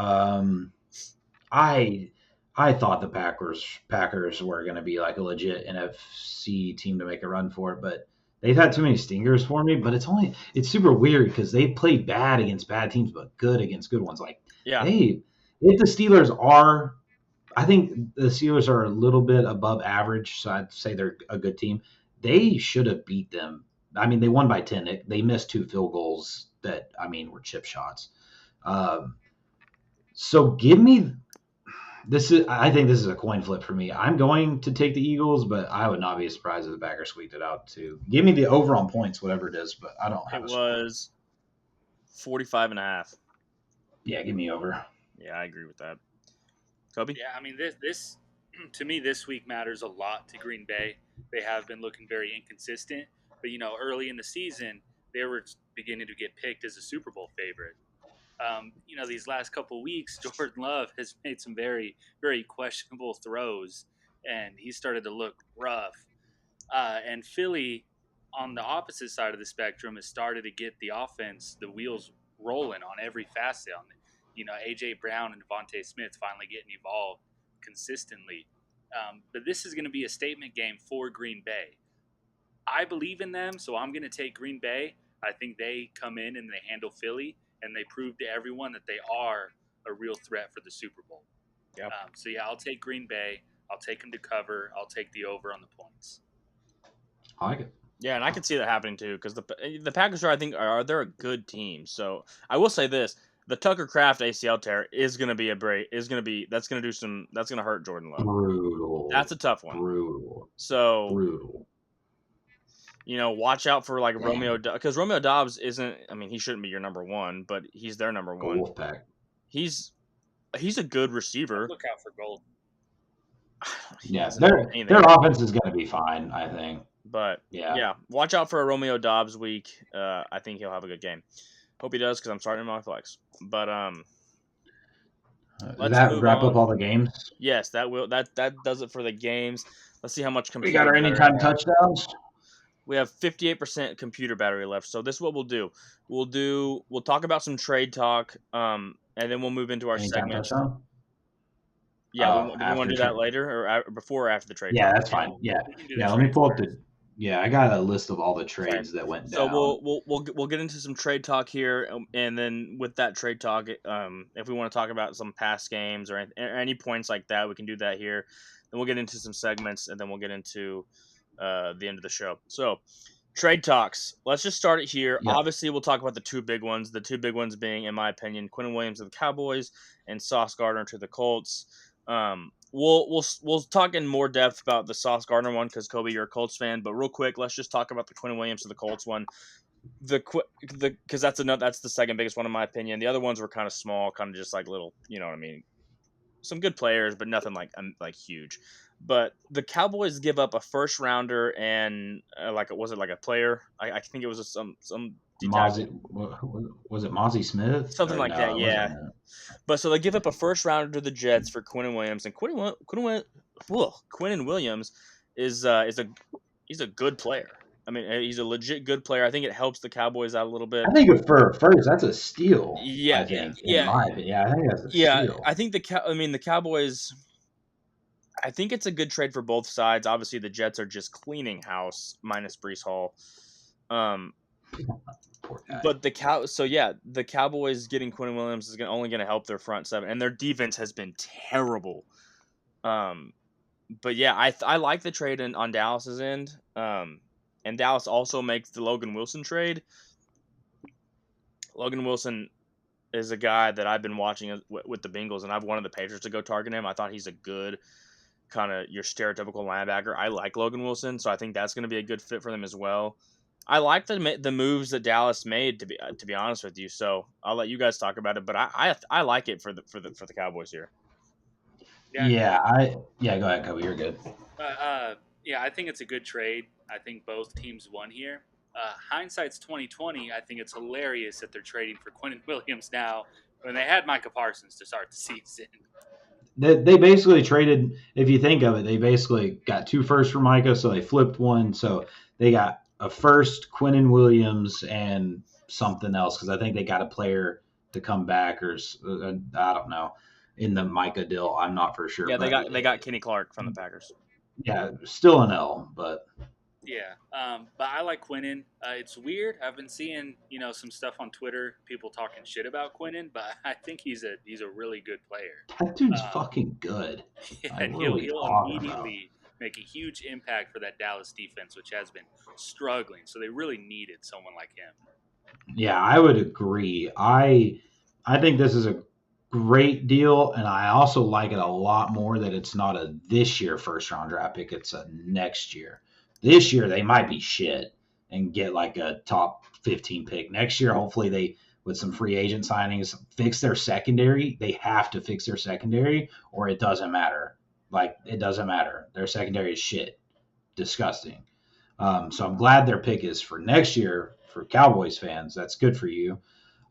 I thought the Packers were going to be like a legit NFC team to make a run for it, but they've had too many stingers for me. But it's super weird because they played bad against bad teams, but good against good ones. Like, yeah, if the Steelers are, I think the Steelers are a little bit above average, so I'd say they're a good team. They should have beat them. I mean, they won by 10. They missed 2 field goals that, were chip shots. So give me this. I think this is a coin flip for me. I'm going to take the Eagles, but I would not be surprised if the Packers squeaked it out too. Give me the over on points, whatever it is, but I don't have it was 45.5. Yeah, give me over. Yeah, I agree with that. Kobe? Yeah, I mean, this to me, this week matters a lot to Green Bay. They have been looking very inconsistent, but early in the season, they were beginning to get picked as a Super Bowl favorite. These last couple weeks, Jordan Love has made some very, very questionable throws, and he started to look rough. And Philly, on the opposite side of the spectrum has started to get the offense, the wheels rolling on every facet. On AJ Brown and Devontae Smith finally getting involved consistently. But this is going to be a statement game for Green Bay. I believe in them, so I'm going to take Green Bay. I think they come in and they handle Philly, and they prove to everyone that they are a real threat for the Super Bowl. Yep. So yeah, I'll take Green Bay. I'll take them to cover. I'll take the over on the points. I like it. Yeah, and I can see that happening too because the Packers they're a good team. So I will say this: the Tucker Kraft ACL tear is going to be that's going to hurt Jordan Love. Brutal. That's a tough one. Brutal. So Brutal. Watch out for like Romeo because Romeo Dobbs isn't. I mean, he shouldn't be your number one, but he's their number one. Wolfpack. He's a good receiver. Look out for Gold. Yeah, their offense is going to be fine, I think. But yeah, watch out for a Romeo Dobbs week. I think he'll have a good game. Hope he does because I'm starting him on my flex. But does that wrap up all the games? Yes, that does it for the games. Let's see how much we got our anytime touchdowns. We have 58% computer battery left. So this is what we'll do. We'll talk about some trade talk, and then we'll move into our segments. Touchdown? Yeah, we want to do that later or before or after the trade. Yeah, talk? That's fine. Yeah. Let me pull up I got a list of all the trades that went down. So we'll get into some trade talk here, and then with that trade talk, if we want to talk about some past games or any points like that, we can do that here. Then we'll get into some segments, and then we'll get into the end of the show. So trade talks. Let's just start it here. Yep. Obviously, we'll talk about the two big ones. The two big ones being, in my opinion, Quinnen Williams to the Cowboys and Sauce Gardner to the Colts. We'll talk in more depth about the Sauce Gardner one because Kobe, you're a Colts fan. But real quick, let's just talk about the Quinnen Williams to the Colts one. Because that's the second biggest one in my opinion. The other ones were kind of small, kind of just like little, you know what I mean. Some good players, but nothing like huge. But the Cowboys give up a first rounder and was it like a player? I think it was some Mozzie, was it Mozzie Smith? Something like that, yeah. But so they give up a first rounder to the Jets for Quinnen Williams, and Quinnen Williams is he's a good player. I mean, he's a legit good player. I think it helps the Cowboys out a little bit. I think for first, that's a steal. Yeah, I think, in my opinion. I think that's a steal. I think the Cowboys. I think it's a good trade for both sides. Obviously, the Jets are just cleaning house minus Breece Hall. But the Cowboys getting Quinnen Williams is only going to help their front seven, and their defense has been terrible. But yeah, I like the trade on Dallas's end. And Dallas also makes the Logan Wilson trade. Logan Wilson is a guy that I've been watching with the Bengals, and I've wanted the Patriots to go target him. I thought he's a good kind of your stereotypical linebacker. I like Logan Wilson, so I think that's going to be a good fit for them as well. I like the moves that Dallas made to be honest with you. So I'll let you guys talk about it, but I like it for the Cowboys here. Go ahead, Kobe. You're good. I think it's a good trade. I think both teams won here. Hindsight's 2020. I think it's hilarious that they're trading for Quinnen Williams now when they had Micah Parsons to start the season. They basically traded. If you think of it, they basically got 2 firsts for Micah, so they flipped one. So they got a first, Quinnen Williams, and something else because I think they got a player to come back or I don't know in the Micah deal. I'm not for sure. Yeah, they got Kenny Clark from the Packers. Yeah, still an L, but yeah. But I like Quinnen. It's weird. I've been seeing some stuff on Twitter, people talking shit about Quinnen, but I think he's a really good player. That dude's fucking good. Yeah, and he'll immediately make a huge impact for that Dallas defense, which has been struggling. So they really needed someone like him. Yeah, I would agree. I think this is a great deal, and I also like it a lot more that it's not a this year first round draft pick, it's a next year. This year they might be shit and get like a top 15 pick. Next year, hopefully they, with some free agent signings, fix their secondary. They have to fix their secondary or it doesn't matter. Like, it doesn't matter. Their secondary is shit. Disgusting. So I'm glad their pick is for next year for Cowboys fans. That's good for you.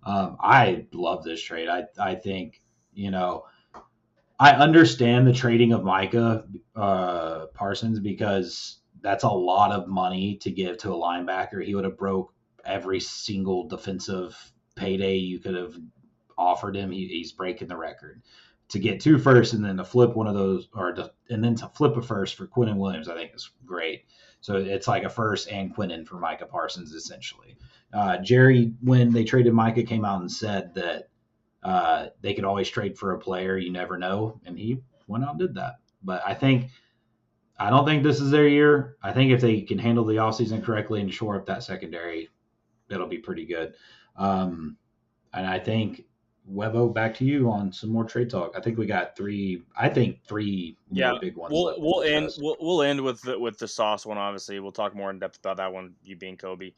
I love this trade. I think, I understand the trading of Micah Parsons because that's a lot of money to give to a linebacker. He would have broke every single defensive payday you could have offered him. He's breaking the record. To get 2 firsts and then to flip one of those, and then to flip a first for Quinnen Williams, I think is great. So it's like a first and Quinnen for Micah Parsons, essentially. Jerry, when they traded Micah, came out and said that they could always trade for a player. You never know. And he went out and did that. But I don't think this is their year. I think if they can handle the offseason correctly and shore up that secondary, it'll be pretty good. And I think, Webo, back to you on some more trade talk. I think we got three more big ones. We'll end with the Sauce one. Obviously, we'll talk more in depth about that one. You being Kobe.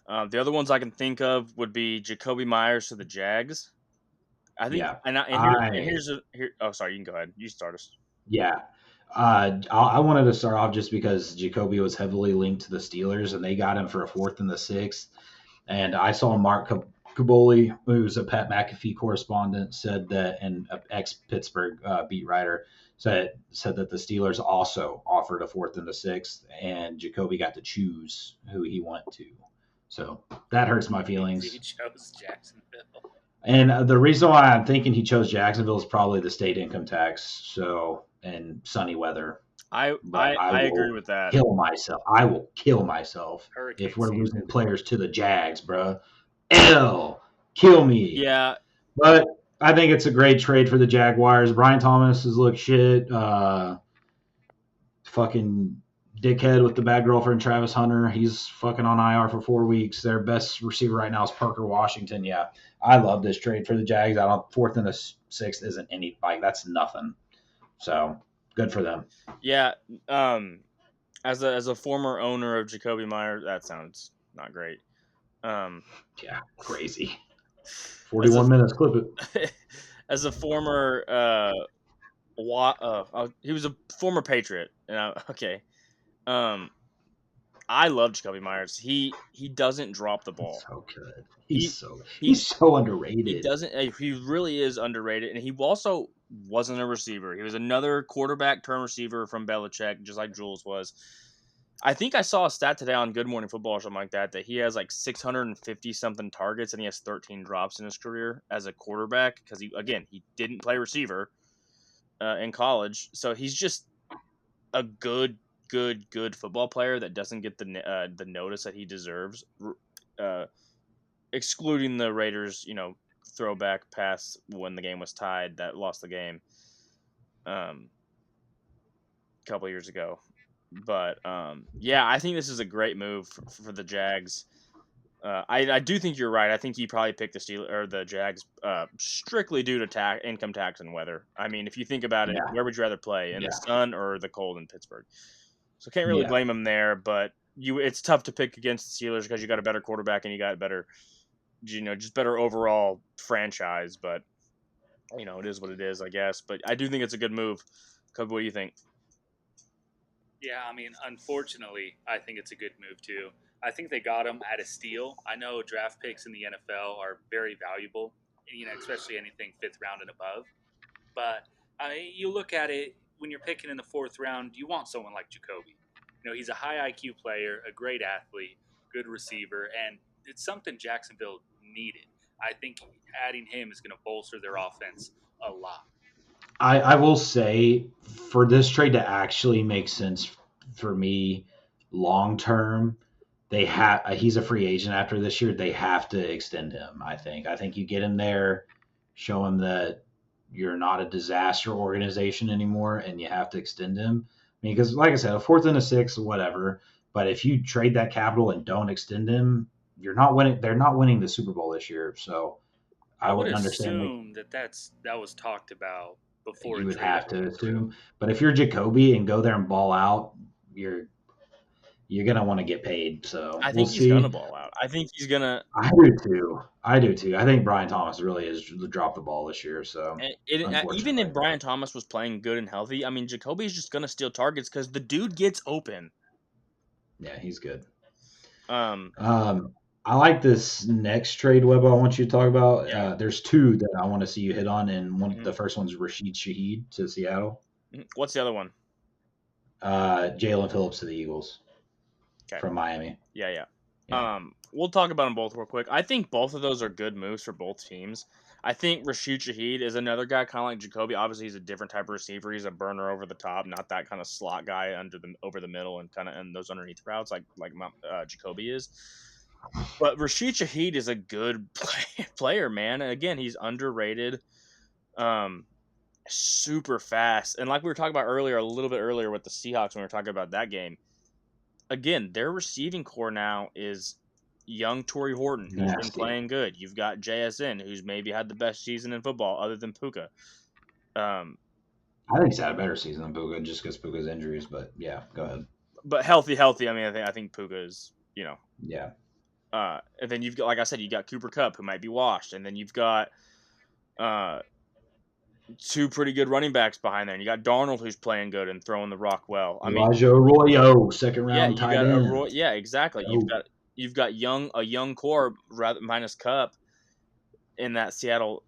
The other ones I can think of would be Jacoby Myers to the Jags. I think. Yeah. Oh, sorry. You can go ahead. You start us. Yeah. I wanted to start off just because Jacoby was heavily linked to the Steelers, and they got him for a 4th and 6. And I saw Mark Caboli, who's a Pat McAfee correspondent, said that, and an ex-Pittsburgh beat writer, said that the Steelers also offered a 4th and 6, and Jacoby got to choose who he went to. So that hurts my feelings. He chose Jacksonville. And the reason why I'm thinking he chose Jacksonville is probably the state income tax, and sunny weather. I agree with that. I will kill myself if we're losing players to the Jags, bro. Kill me. Yeah. But I think it's a great trade for the Jaguars. Brian Thomas has looked shit. Fucking dickhead with the bad girlfriend, Travis Hunter. He's fucking on IR for 4 weeks. Their best receiver right now is Parker Washington. Yeah, I love this trade for the Jags. 4th and 6 isn't any, that's nothing. So good for them. Yeah. As a former owner of Jacoby Myers, that sounds not great. Yeah, crazy. 41 minutes, clip it. As a former, he was a former Patriot. Okay. I love Jacoby Myers. He doesn't drop the ball. So good. He's so underrated. He doesn't. He really is underrated, and he also wasn't a receiver. He was another quarterback turn receiver from Belichick, just like Jules was. I think I saw a stat today on Good Morning Football or something like that he has like 650 something targets and he has 13 drops in his career as a quarterback because he didn't play receiver in college, so he's just a good football player that doesn't get the notice that he deserves. Excluding the Raiders, throwback pass when the game was tied that lost the game a couple years ago. But I think this is a great move for the Jags. I do think you're right. I think he probably picked the Steelers or the Jags strictly due to income tax and weather. I mean, if you think about it, where would you rather play, in the sun or the cold in Pittsburgh? So can't really blame him there. But it's tough to pick against the Steelers because you got a better quarterback and you got better, just better overall franchise. But it is what it is, I guess. But I do think it's a good move. Kobe, what do you think? Yeah, I mean, unfortunately, I think it's a good move too. I think they got him at a steal. I know draft picks in the NFL are very valuable, especially anything 5th round and above. But you look at it, when you're picking in the 4th round, you want someone like Jacoby. He's a high IQ player, a great athlete, good receiver, and it's something Jacksonville needed. I think adding him is going to bolster their offense a lot. I will say, for this trade to actually make sense for me long term, he's a free agent after this year. They have to extend him. I think you get him there, show him that you're not a disaster organization anymore, and you have to extend him. I mean, because like I said, a 4th and 6, whatever. But if you trade that capital and don't extend him, you're not winning. They're not winning the Super Bowl this year. So I wouldn't understand. Assume that was talked about before. You would have to assume. But if you're Jacoby and go there and ball out, you're gonna want to get paid. So I think he's gonna ball out. I think he's gonna. I do too. I think Brian Thomas really is dropped the ball this year. So even if Brian Thomas was playing good and healthy, I mean, Jacoby's just gonna steal targets because the dude gets open. Yeah, he's good. I like this next trade, Webb, I want you to talk about. Yeah. There's 2 that I want to see you hit on, and the first one's Rashid Shaheed to Seattle. What's the other one? Jalen Phillips to the Eagles. from Miami. Yeah. Yeah. We'll talk about them both real quick. I think both of those are good moves for both teams. I think Rashid Shaheed is another guy kind of like Jacoby. Obviously, he's a different type of receiver. He's a burner over the top, not that kind of slot guy over the middle and kind of in those underneath routes like Jacoby is. But Rashid Shaheed is a good player, man. And again, he's underrated. Super fast. And like we were talking about earlier, a little bit earlier with the Seahawks when we were talking about that game. Again, their receiving core now is young Torrey Horton, who's been playing good. You've got JSN, who's maybe had the best season in football other than Puka. I think he's had a better season than Puka just because Puka's injuries, but yeah, go ahead. But healthy. I mean, I think Puka is, Yeah. And then you've got, like I said, you got Cooper Kupp, who might be washed, and then you've got two pretty good running backs behind there. And you got Darnold, who's playing good and throwing the rock well. I mean, Elijah Arroyo, second round tight end. Yeah, exactly. You've got a young core rather minus Kupp in that Seattle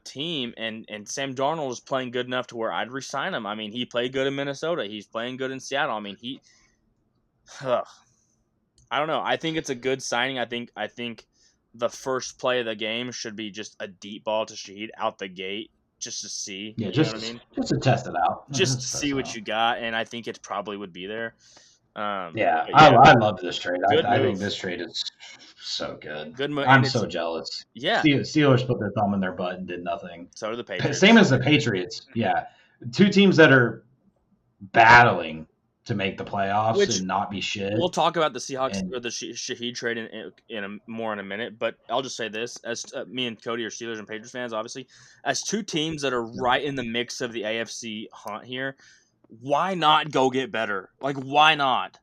team, and Sam Darnold is playing good enough to where I'd resign him. I mean, he played good in Minnesota. He's playing good in Seattle. I mean, I don't know. I think it's a good signing. I think the first play of the game should be just a deep ball to Shaheed out the gate, just to see. Yeah, just to test it out. Just to see what you got, and I think it probably would be there. I love this trade. I think this trade is so good. Good move. I'm so jealous. Yeah. Steelers put their thumb in their butt and did nothing. So do the Patriots. Same as the Patriots. Yeah. Two teams that are battling to make the playoffs and not be shit. We'll talk about the Seahawks or the Shaheed trade in a minute, but I'll just say this: as me and Cody are Steelers and Patriots fans, obviously, as two teams that are right in the mix of the AFC hunt here, why not go get better? Like, why not?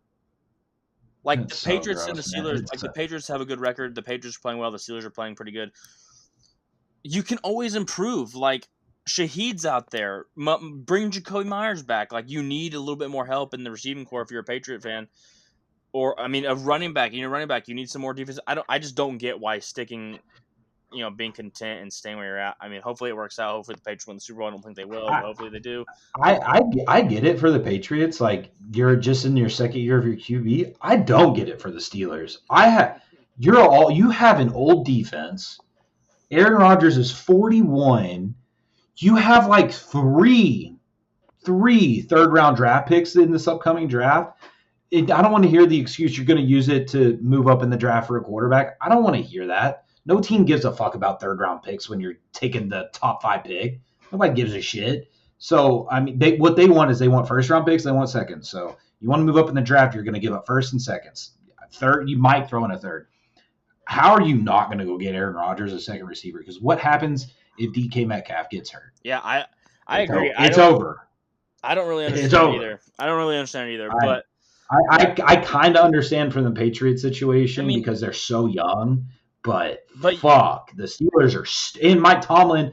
Like the Patriots and the Steelers, the Patriots have a good record. The Patriots are playing well. The Steelers are playing pretty good. You can always improve. Like, Shaheed's out there. Bring Jacoby Myers back. Like, you need a little bit more help in the receiving core if you're a Patriot fan. Or, I mean, a running back. You need some more defense. I just don't get why sticking, being content and staying where you're at. I mean, hopefully it works out. Hopefully the Patriots win the Super Bowl. I don't think they will, but hopefully they do. I get it for the Patriots. Like, you're just in your second year of your QB. I don't get it for the Steelers. You have an old defense. Aaron Rodgers is 41. You have like three third-round draft picks in this upcoming draft. I don't want to hear the excuse you're going to use it to move up in the draft for a quarterback. I don't want to hear that. No team gives a fuck about third-round picks when you're taking the top 5 pick. Nobody gives a shit. So, I mean, what they want is they want first-round picks, they want seconds. So, you want to move up in the draft, you're going to give up first and seconds. Third, you might throw in a third. How are you not going to go get Aaron Rodgers a second receiver? Because what happens if DK Metcalf gets hurt? Yeah, I agree. It's over. I don't really understand either. I don't really understand either. But I kind of understand from the Patriots situation because they're so young. But fuck, the Steelers are. And Mike Tomlin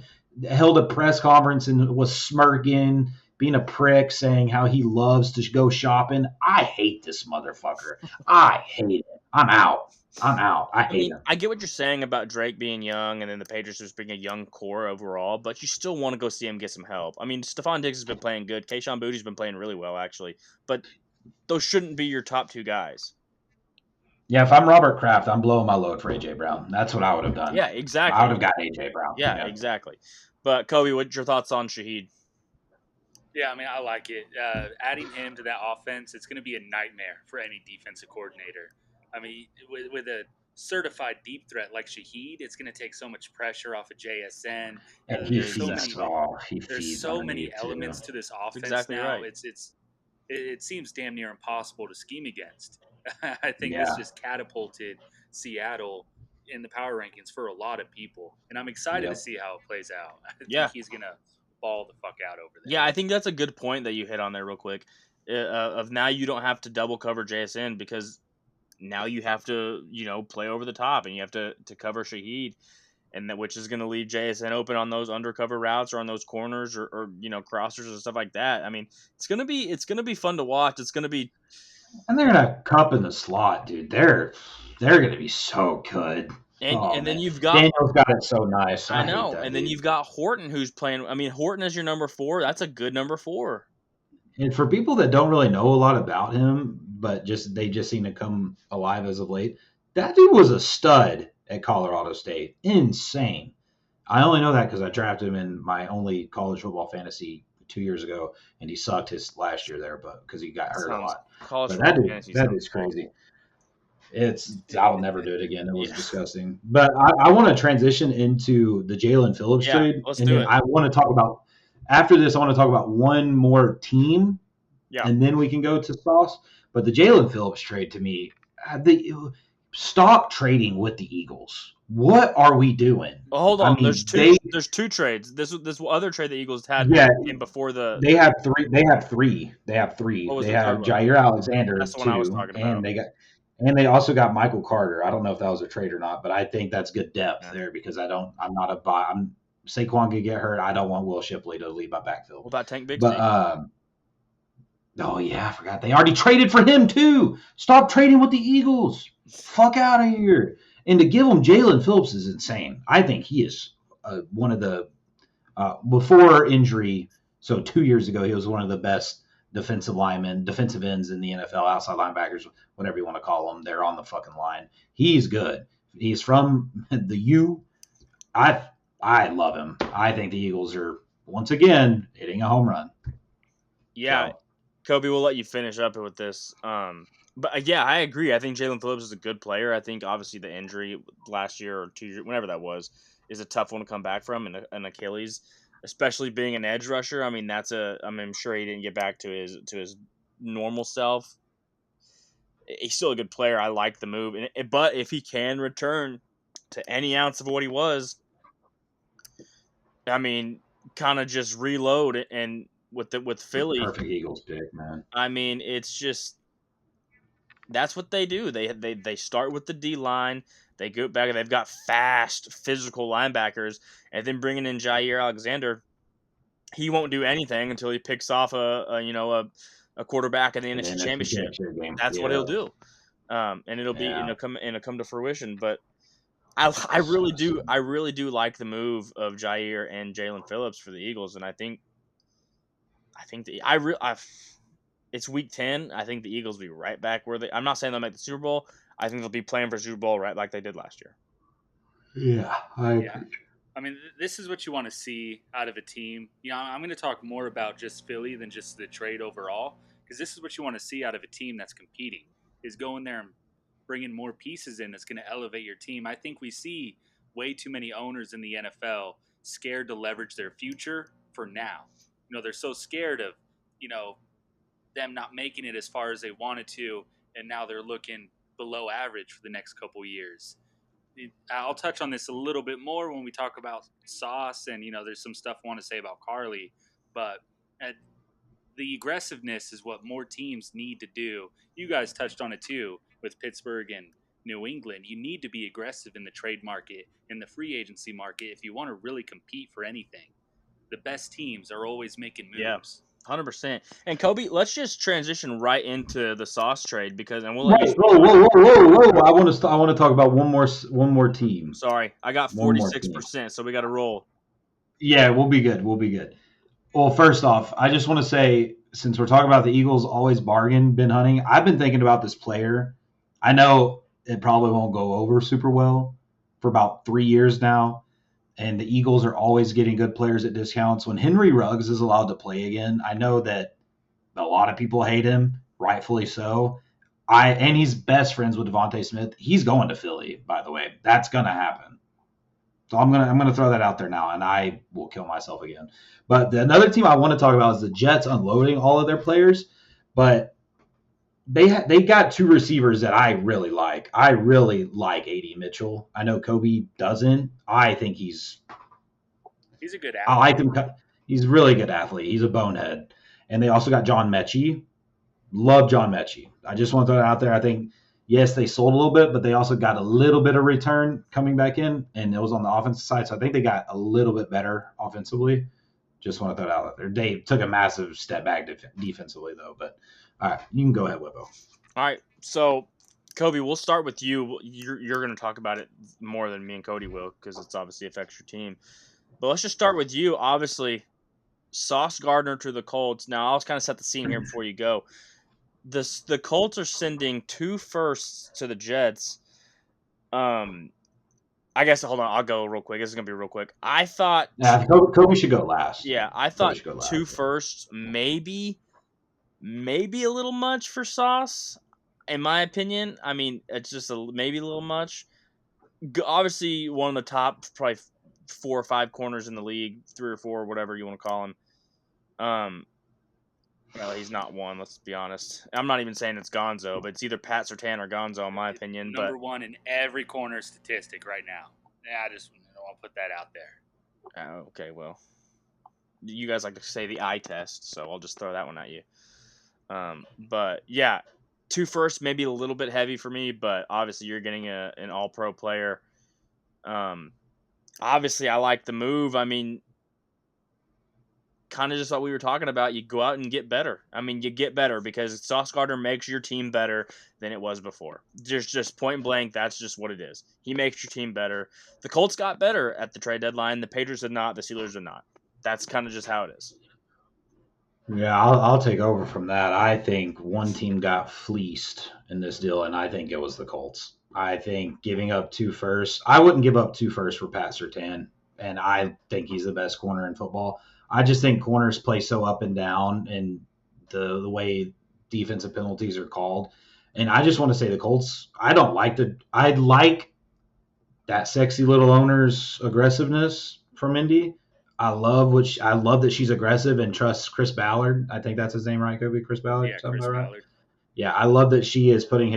held a press conference and was smirking, being a prick, saying how he loves to go shopping. I hate this motherfucker. I hate it. I'm out. I hate him. I get what you're saying about Drake being young and then the Patriots just being a young core overall, but you still want to go see him get some help. I mean, Stephon Diggs has been playing good. Kayshon Boutte's been playing really well, actually. But those shouldn't be your top 2 guys. Yeah, if I'm Robert Kraft, I'm blowing my load for A.J. Brown. That's what I would have done. Yeah, exactly. I would have got A.J. Brown. Yeah, exactly. But, Kobe, what's your thoughts on Shaheed? Yeah, I mean, I like it. Adding him to that offense, it's going to be a nightmare for any defensive coordinator. I mean, with a certified deep threat like Shaheed, it's going to take so much pressure off of JSN. And there's so many elements to this offense now. Right. It seems damn near impossible to scheme against. I think this just catapulted Seattle in the power rankings for a lot of people, and I'm excited to see how it plays out. I think he's going to ball the fuck out over there. Yeah, I think that's a good point that you hit on there real quick. Of now you don't have to double cover JSN because now you have to, play over the top and you have to cover Shaheed, and which is going to leave JSN open on those undercover routes or on those corners or crossers and stuff like that. I mean, it's gonna be fun to watch. It's gonna be, and they're gonna cup in the slot, dude. They're gonna be so good. And then you've got Daniel's got it so nice. I know. And then you've got Horton who's playing. I mean, Horton is your number 4. That's a good number 4. And for people that don't really know a lot about him, but they just seem to come alive as of late. That dude was a stud at Colorado State. Insane. I only know that because I drafted him in my only college football fantasy 2 years ago, and he sucked his last year there, but because he got hurt a lot. College But football fantasy that sounds is crazy. I'll never do it again. It was disgusting. But I want to transition into the Jalen Phillips trade, let's and do then it. I want to talk about after this. I want to talk about one more team, and then we can go to Sauce. But the Jalen Phillips trade to me, stop trading with the Eagles. What are we doing? Well, hold on. There's two trades. This other trade the Eagles had came before the. They have three. They have three. They have Jair Alexander that's the one I was talking about. And they also got Michael Carter. I don't know if that was a trade or not, but I think that's good depth there because I'm Saquon could get hurt. I don't want Will Shipley to lead my backfield. What about Tank Bigsby? But oh yeah, I forgot they already traded for him too. Stop trading with the Eagles. Fuck out of here. And to give him Jalen Phillips is insane. I think he is one of the before injury. So 2 years ago, he was one of the best defensive ends in the NFL, outside linebackers, whatever you want to call them. They're on the fucking line. He's good. He's from the U. I love him. I think the Eagles are once again hitting a home run. Yeah, so. Kobe, we'll let you finish up with this. But yeah, I agree. I think Jalen Phillips is a good player. I think obviously the injury last year or 2 years, whenever that was, is a tough one to come back from, and an Achilles. Especially being an edge rusher, I mean I'm sure he didn't get back to his normal self. He's still a good player. I like the move, but if he can return to any ounce of what he was, I mean, kind of just reload and with Philly, perfect Eagles pick, man. I mean, it's just that's what they do. They start with the D line. They go back. They've got fast, physical linebackers, and then bringing in Jair Alexander, he won't do anything until he picks off a quarterback in the NFC Championship. That's what he'll do, and it'll come to fruition. But I really do like the move of Jair and Jalen Phillips for the Eagles, and I think it's week 10. I think the Eagles will be right back where I'm not saying they'll make the Super Bowl. I think they'll be playing for Super Bowl right like they did last year. Yeah, I agree. I mean, this is what you want to see out of a team. I'm going to talk more about just Philly than just the trade overall, because this is what you want to see out of a team that's competing, is going there and bringing more pieces in that's going to elevate your team. I think we see way too many owners in the NFL scared to leverage their future for now. They're so scared of, them not making it as far as they wanted to, and now they're looking below average for the next couple years. I'll touch on this a little bit more when we talk about Sauce, and there's some stuff I want to say about Carly, but the aggressiveness is what more teams need to do. You guys touched on it too with Pittsburgh and New England. You need to be aggressive in the trade market, in the free agency market, if you want to really compete for anything. The best teams are always making moves. Yeah. 100%. And Kobe, let's just transition right into the Sauce trade because, and we'll whoa. I want to talk about one more team. Sorry, I got 46%, so we got to roll. Yeah, we'll be good. Well, first off, I just want to say, since we're talking about the Eagles always bargain bin hunting, I've been thinking about this player. I know it probably won't go over super well for about 3 years now. And the Eagles are always getting good players at discounts. When Henry Ruggs is allowed to play again, I know that a lot of people hate him, rightfully so. And he's best friends with Devontae Smith. He's going to Philly, by the way. That's gonna happen. So I'm gonna throw that out there now, and I will kill myself again. But another team I want to talk about is the Jets unloading all of their players, but they got two receivers that I really like. I really like A.D. Mitchell. I know Kobe doesn't. I think he's a good athlete. I like him. He's a really good athlete. He's a bonehead. And they also got John Mechie. Love John Mechie. I just want to throw it out there. I think, yes, they sold a little bit, but they also got a little bit of return coming back in, and it was on the offensive side. So I think they got a little bit better offensively. Just want to throw it out there. They took a massive step back defensively, though. But all right, you can go ahead, Whippo. All right, so Kobe, we'll start with you. You're going to talk about it more than me and Cody will because it's obviously affects your team. But let's just start with you. Obviously, Sauce Gardner to the Colts. Now, I'll kind of set the scene here before you go. the Colts are sending 2 firsts to the Jets. I guess hold on, I'll go real quick. This is gonna be real quick. I thought, Yeah, Kobe should go last. yeah, I Kobe thought should go 2 last. firsts maybe a little much for Sauce, in my opinion. I mean, it's just maybe a little much. Obviously, one of the top probably 4 or 5 corners in the league, 3 or 4, whatever you want to call him. Well, he's not one. Let's be honest. I'm not even saying it's Gonzo, but it's either Pat Surtain or Gonzo, in my opinion. Number But one in every corner statistic right now. Yeah, I just want to put that out there. okay, well, you guys like to say the eye test, so I'll just throw that one at you. But yeah, 2 firsts maybe a little bit heavy for me, but obviously you're getting an All Pro player. Obviously I like the move. I mean, kind of just what we were talking about. You go out and get better. I mean, you get better because Sauce Gardner makes your team better than it was before. Just point blank, that's just what it is. He makes your team better. The Colts got better at the trade deadline. The Patriots did not. The Steelers did not. That's kind of just how it is. Yeah, I'll take over from that. I think one team got fleeced in this deal, and I think it was the Colts. I think giving up 2 firsts, I wouldn't give up 2 firsts for Pat Surtain, and I think he's the best corner in football. I just think corners play so up and down, and the way defensive penalties are called. And I just want to say the Colts. I like that sexy little owner's aggressiveness from Indy. I love that she's aggressive and trusts Chris Ballard. I think that's his name, right, Kobe? Chris Ballard? Yeah, Something Chris like that? Ballard. Yeah, I love that she is putting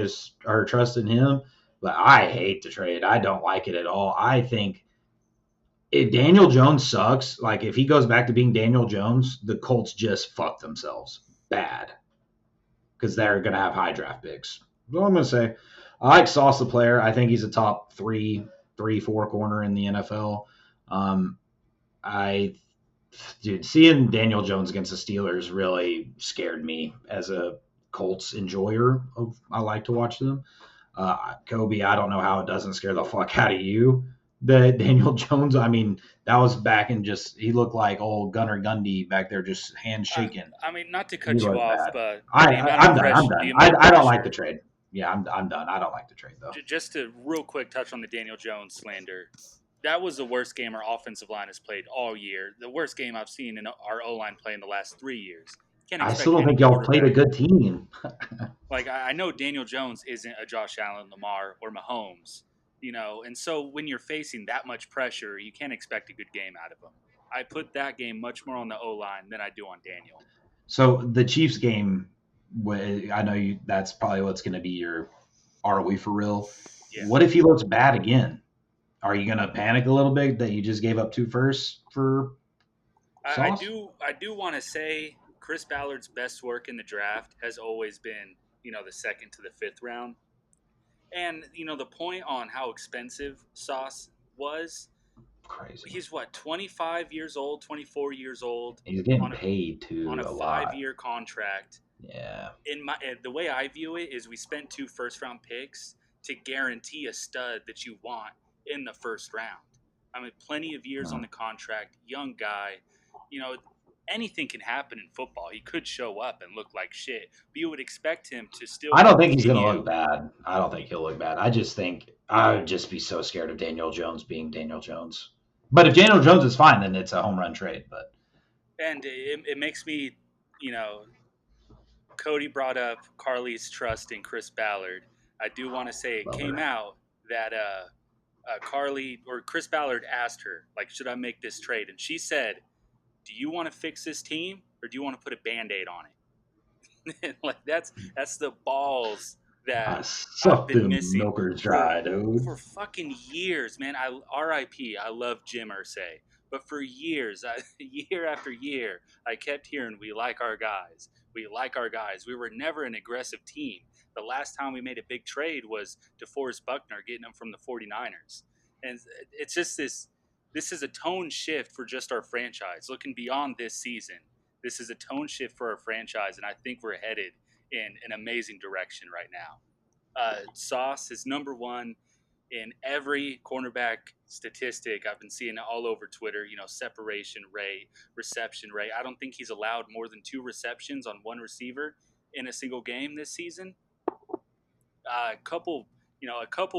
her trust in him, but I hate the trade. I don't like it at all. I think if Daniel Jones sucks, like if he goes back to being Daniel Jones, the Colts just fuck themselves bad because they're going to have high draft picks. That's all I'm going to say. I like Sauce the player. I think he's a top 4 corner in the NFL. I Dude, seeing Daniel Jones against the Steelers really scared me as a Colts enjoyer. I like to watch them. Kobe, I don't know how it doesn't scare the fuck out of you. That Daniel Jones, I mean, that was back in he looked like old Gunnar Gundy back there, just hand shaking. I mean, not to cut you off, bad. but I'm done. I don't like the trade. Yeah, I'm done. I don't like the trade though. Just to real quick touch on the Daniel Jones slander. That was the worst game our offensive line has played all year. The worst game I've seen in our O-line play in the last 3 years. I still don't think y'all played a good team. Like, I know Daniel Jones isn't a Josh Allen, Lamar, or Mahomes, and so when you're facing that much pressure, you can't expect a good game out of him. I put that game much more on the O-line than I do on Daniel. So the Chiefs game, I know that's probably what's going to be your are we for real? Yeah. What if he looks bad again? Are you going to panic a little bit that you just gave up 2 firsts for Sauce? I do want to say Chris Ballard's best work in the draft has always been, the 2nd to the 5th round. And, the point on how expensive Sauce was, crazy. He's 25 years old, 24 years old. He's getting paid too on a 5-year contract. Yeah. The way I view it is we spent 2 first-round picks to guarantee a stud that you want in the first round. I mean, plenty of years on the contract, young guy. Anything can happen in football. He could show up and look like shit, but you would expect him to still. I don't think he's going to look bad. I don't think he'll look bad. I just think I would just be so scared of Daniel Jones being Daniel Jones. But if Daniel Jones is fine, then it's a home run trade. And it makes me, Cody brought up Carly's trust in Chris Ballard. I do want to say it came out that Chris Ballard asked her, like, should I make this trade? And she said, do you want to fix this team or do you want to put a Band-Aid on it? Like, that's the balls that I've been missing milkers dry, dude. For fucking years, man. R.I.P. I love Jim Irsay. But for years, year after year, I kept hearing, we like our guys. We like our guys. We were never an aggressive team. The last time we made a big trade was DeForest Buckner, getting him from the 49ers. And it's just this is a tone shift for just our franchise. Looking beyond this season, this is a tone shift for our franchise, and I think we're headed in an amazing direction right now. Sauce is number 1 in every cornerback statistic I've been seeing all over Twitter, separation rate, reception rate. I don't think he's allowed more than 2 receptions on 1 receiver in a single game this season. A couple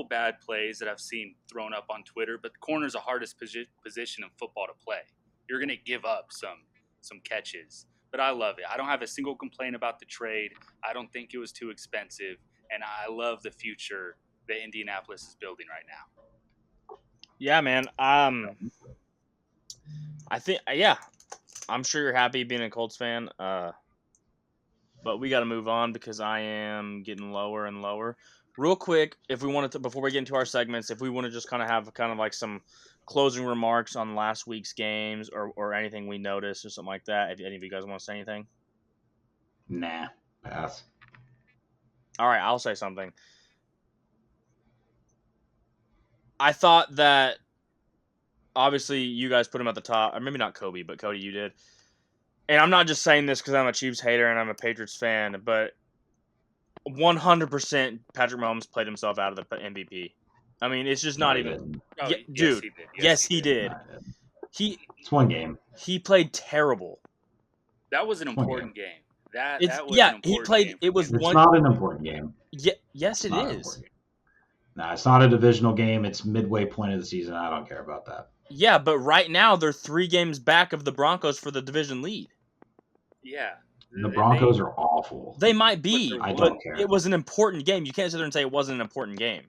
bad plays that I've seen thrown up on Twitter, but corner's the hardest position in football to play. You're going to give up some catches, but I love it. I don't have a single complaint about the trade. I don't think it was too expensive, and I love the future that Indianapolis is building right now. Yeah, man. I think, I'm sure you're happy being a Colts fan. But we got to move on because I am getting lower and lower. Real quick, if we wanted to, before we get into our segments, if we want to just kind of have like some closing remarks on last week's games or anything we noticed or something like that. If any of you guys want to say anything. Nah, pass. All right, I'll say something. I thought that obviously you guys put him at the top, or maybe not Kobe, but Cody, you did. And I'm not just saying this because I'm a Chiefs hater and I'm a Patriots fan, but 100% Patrick Mahomes played himself out of the MVP. I mean, it's just not even. Oh, Yeah, yes, dude, he did. yes, he did. It's one game. He played terrible. That was an important game. That was an important he played. game. It was It's one. not an important game. Yeah, yes, It's it not is. Nah, it's not a divisional game. It's midway point of the season. I don't care about that. Yeah, but right now they're 3 games back of the Broncos for the division lead. Yeah. The Broncos are awful. They might be, I but don't care. it was an important game. You can't sit there and say it wasn't an important game.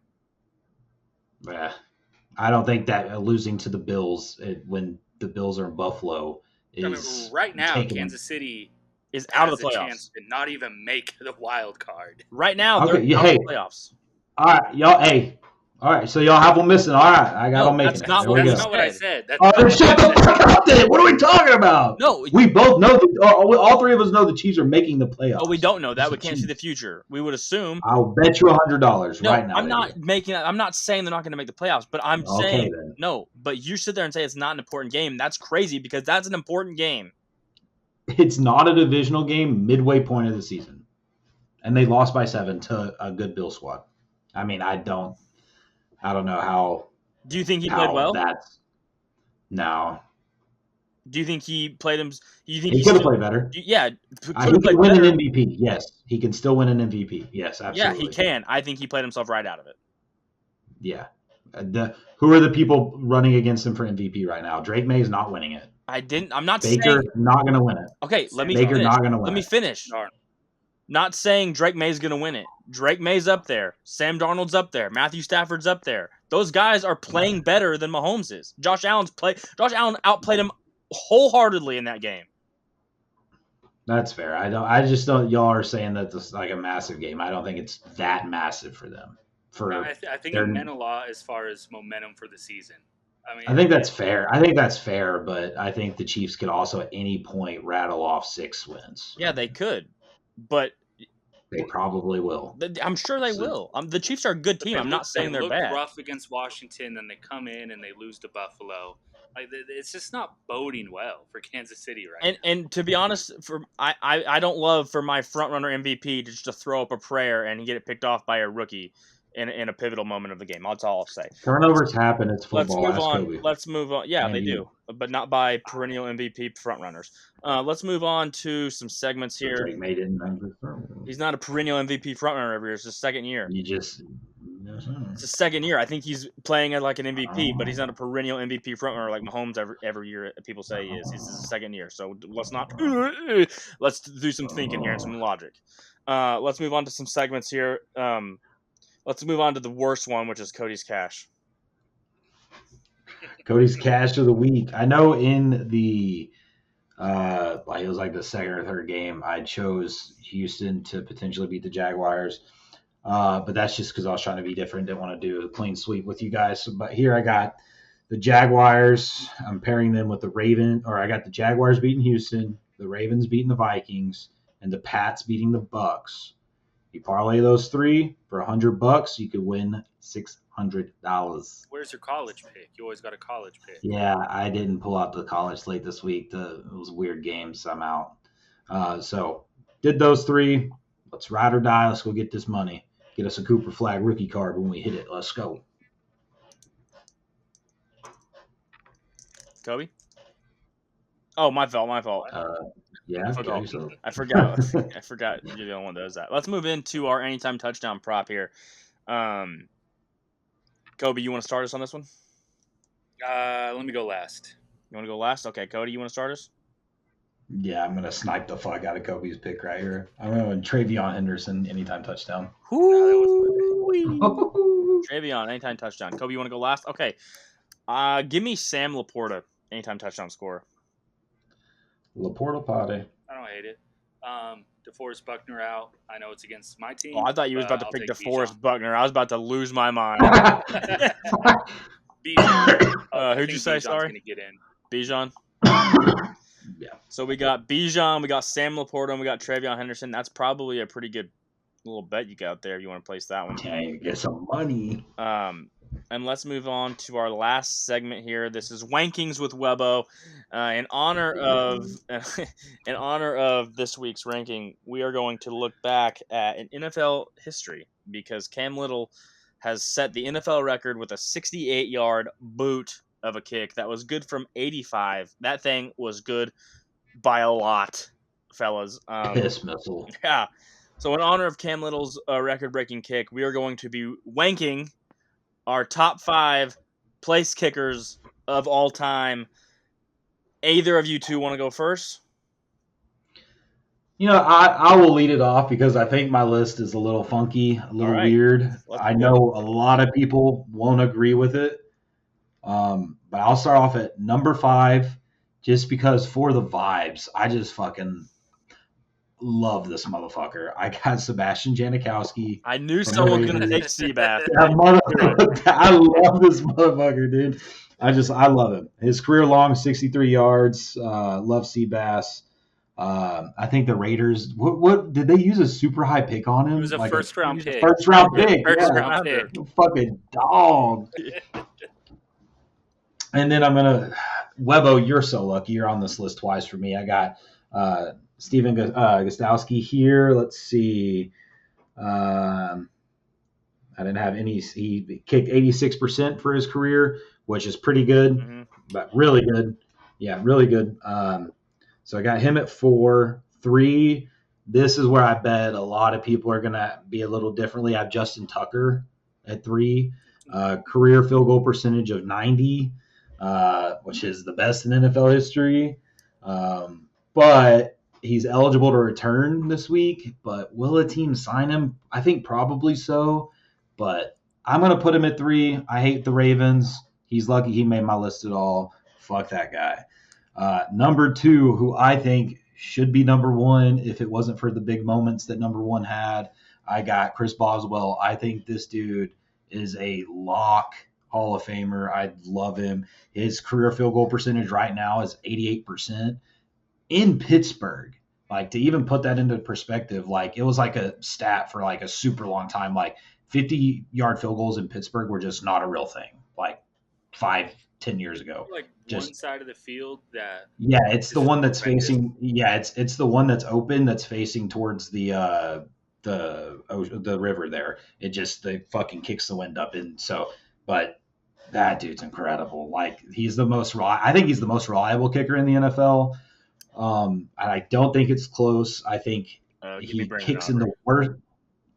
I don't think that losing to the Bills when the Bills are in Buffalo is right now. Kansas City is out of the playoffs. Chance to not even make the wild card. Right now, they're out of the playoffs. All right, y'all. Hey, all right. So y'all have them missing. All right, I got them making it. That's not what I said. Then shut the fuck up, then. What are we talking about? No, we both know. All 3 of us know the Chiefs are making the playoffs. Oh, we don't know that. We can't see the future. We would assume. I'll bet you $100 right now. I'm not saying they're not going to make the playoffs, but I'm saying no. But you sit there and say it's not an important game. That's crazy because that's an important game. It's not a divisional game midway point of the season, and they lost by 7 to a good Bill squad. I mean, I don't know how. Do you think he played well? No. Do you think he played him? You think he could have played better? Yeah, he could win an MVP. Yes, he can still win an MVP. Yes, absolutely. Yeah, he can. I think he played himself right out of it. Yeah. Who are the people running against him for MVP right now? Drake May is not winning it. I'm not Baker saying not going to win it. Okay, let me Baker finish. not going to win. Let me finish. Not saying Drake May's going to win it. Drake May's up there. Sam Darnold's up there. Matthew Stafford's up there. Those guys are playing better than Mahomes is. Josh Allen outplayed him wholeheartedly in that game. That's fair. I just don't. Y'all are saying that this is like a massive game. I don't think it's that massive for them. I think it meant a lot as far as momentum for the season. I think that's fair. But I think the Chiefs could also at any point rattle off 6 wins. Yeah, they could, but they probably will. I'm sure they will. The Chiefs are a good team. I'm not saying they're bad. They look rough against Washington, then they come in and they lose to Buffalo. Like it's just not boding well for Kansas City right now. And to be honest, I don't love for my front runner MVP just to throw up a prayer and get it picked off by a rookie in a pivotal moment of the game. That's all I'll say. Turnovers happen. It's football. Let's move on. Yeah, they do, but not by perennial MVP front runners. Let's move on to some segments here. He's not a perennial MVP front runner every year. It's his second year. It's his second year. I think he's playing at like an MVP, but he's not a perennial MVP front runner like Mahomes every year. People say he is. He's his second year. So let's do some thinking here and some logic. Let's move on to some segments here. Let's move on to the worst one, which is Cody's Cash. Cody's Cash of the week. I know in the it was like the second or third game, I chose Houston to potentially beat the Jaguars. But that's just because I was trying to be different. Didn't want to do a clean sweep with you guys. But here I got the Jaguars. I'm pairing them with I got the Jaguars beating Houston, the Ravens beating the Vikings, and the Pats beating the Bucks. You parlay those 3 for $100, you could win $600. Where's your college pick? You always got a college pick. Yeah, I didn't pull out the college slate this week. It was weird games. I'm out. So did those 3. Let's ride or die. Let's go get this money. Get us a Cooper Flag rookie card when we hit it. Let's go. Kobe? Oh, my fault. Yeah, kill Football. yourself. I forgot. I forgot you're the only one that does that. Let's move into our anytime touchdown prop here. Kobe, you want to start us on this one? Let me go last. You want to go last? Okay, Cody, you want to start us? Yeah, I'm gonna snipe the fuck out of Kobe's pick right here. I'm going Travion Henderson anytime touchdown. No, that wasn't my pick. Travion, anytime touchdown. Kobe, you want to go last? Okay. Give me Sam Laporta, anytime touchdown scorer. Laporta Pate. I don't hate it. DeForest Buckner out. I know it's against my team. Oh, I thought you was about to I'll pick take DeForest Bijan. Buckner. I was about to lose my mind. Bijan. Who'd you say? Bijan's Sorry, gonna get in. Bijan. Yeah. So we got Bijan, we got Sam Laporta, and we got Travion Henderson. That's probably a pretty good little bet you got there if you want to place that one. Dang, get some money. And let's move on to our last segment here. This is Wankings with Webo. In honor of this week's ranking, we are going to look back at an NFL history because Cam Little has set the NFL record with a 68-yard boot of a kick that was good from 85. That thing was good by a lot, fellas. Piss missile. Yeah. So in honor of Cam Little's record-breaking kick, we are going to be wanking our top 5 place kickers of all time. Either of you two want to go first? You know, I will lead it off because I think my list is a little funky, a little weird. I know a lot of people won't agree with it. But I'll start off at number 5 just because for the vibes, I just fucking love this motherfucker. I got Sebastian Janikowski. I knew someone was going to take Seabass. I love this motherfucker, dude. I love him. His career long 63 yards. Love Seabass. I think the Raiders. What did they use a super high pick on him? It was a first round pick. First round pick. Round pick. Fucking dog. And then I'm gonna Webo. You're so lucky. You're on this list twice for me. I got Steven Gostowski here. Let's see. I didn't have any. He kicked 86% for his career, which is pretty good, but really good. Yeah, really good. So I got him at 4. 3. This is where I bet a lot of people are going to be a little differently. I have Justin Tucker at 3. Career field goal percentage of 90, which is the best in NFL history. But he's eligible to return this week. But will a team sign him? I think probably so. But I'm going to put him at 3. I hate the Ravens. He's lucky he made my list at all. Fuck that guy. Number 2, who I think should be number 1 if it wasn't for the big moments that number 1 had, I got Chris Boswell. I think this dude is a lock Hall of Famer. I love him. His career field goal percentage right now is 88% in Pittsburgh. Like, to even put that into perspective, like, it was like a stat for like a super long time. Like, 50-yard field goals in Pittsburgh were just not a real thing. Like 5-10 years ago. Like just one side of the field that. Yeah, it's the one that's facing. Yeah, it's the one that's open that's facing towards the river there. It just the fucking kicks the wind up, and so. But that dude's incredible. Like, he's the most. I think he's the most reliable kicker in the NFL. And I don't think it's close. I think he kicks in the worst.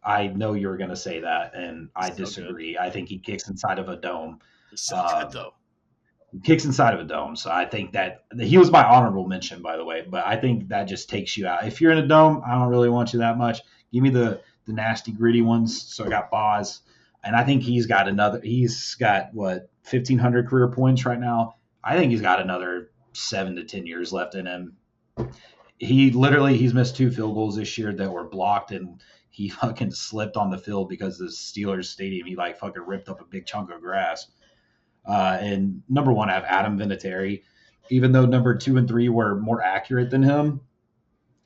I know you were going to say that, and I disagree. Good. I think he kicks inside of a dome. He's so good, though. He kicks inside of a dome, so I think that he was my honorable mention, by the way. But I think that just takes you out. If you're in a dome, I don't really want you that much. Give me the nasty, gritty ones. So I got Boz, and I think he's got 1,500 career points right now. I think he's got another 7 to 10 years left in him. He's missed 2 field goals this year that were blocked, and he fucking slipped on the field because the Steelers stadium, he like fucking ripped up a big chunk of grass. And number 1, I have Adam Vinatieri. Even though number 2 and 3 were more accurate than him,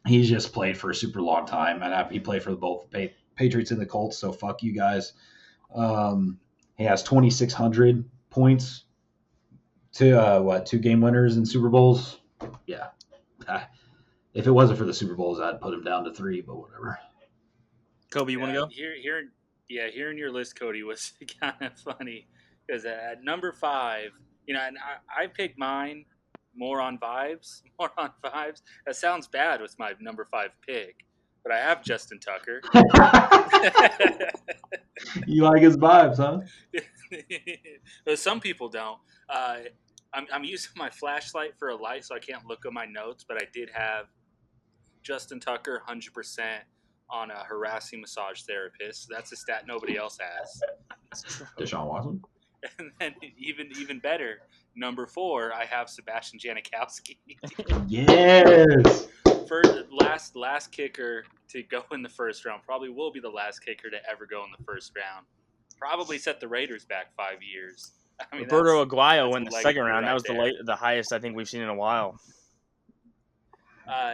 he's just played for a super long time. And he played for both Patriots and the Colts, so fuck you guys. He has 2,600 points to 2 game winners in Super Bowls. Yeah. If it wasn't for the Super Bowls, I'd put him down to 3, but whatever. Kobe, you want to go? Hearing your list, Cody, was kind of funny because at number 5, and I picked mine More on vibes. More on vibes. That sounds bad with my number 5 pick, but I have Justin Tucker. You like his vibes, huh? But some people don't. I'm using my flashlight for a light, so I can't look at my notes. But I did have Justin Tucker 100% on a harassing massage therapist. That's a stat nobody else has. Deshaun Watson. And then even better, number 4, I have Sebastian Janikowski. Yes. First, last kicker to go in the first round. Probably will be the last kicker to ever go in the first round. Probably set the Raiders back 5 years. I mean, Roberto Aguayo in the legacy second round. right That was there. the highest I think we've seen in a while.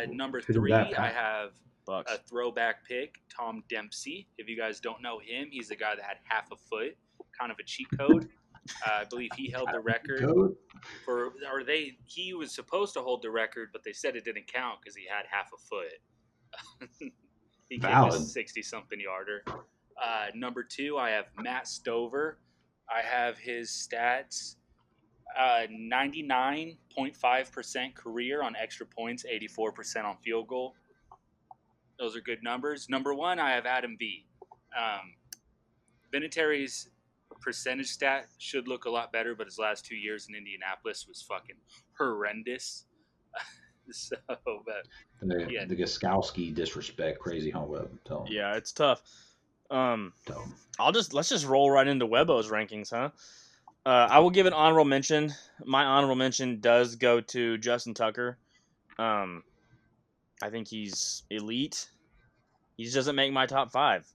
Number Who did 3, that, Pat? I have Bucks. a throwback pick, Tom Dempsey. If you guys don't know him, he's the guy that had half a foot, kind of a cheat code. I believe he held the record for, he was supposed to hold the record, but they said it didn't count because he had half a foot. He kicked a Valid. 60-something yarder. Number 2, I have Matt Stover. I have his stats. 99.5% career on extra points, 84% on field goal. Those are good numbers. Number 1, I have Adam B. Vinatieri's percentage stat should look a lot better, but his last 2 years in Indianapolis was fucking horrendous. So, but The Gaskowski disrespect, crazy home web. Tell him. Yeah, it's tough. Tell him. Let's just roll right into Webo's rankings, huh? I will give an honorable mention. My honorable mention does go to Justin Tucker. I think he's elite. He just doesn't make my top 5.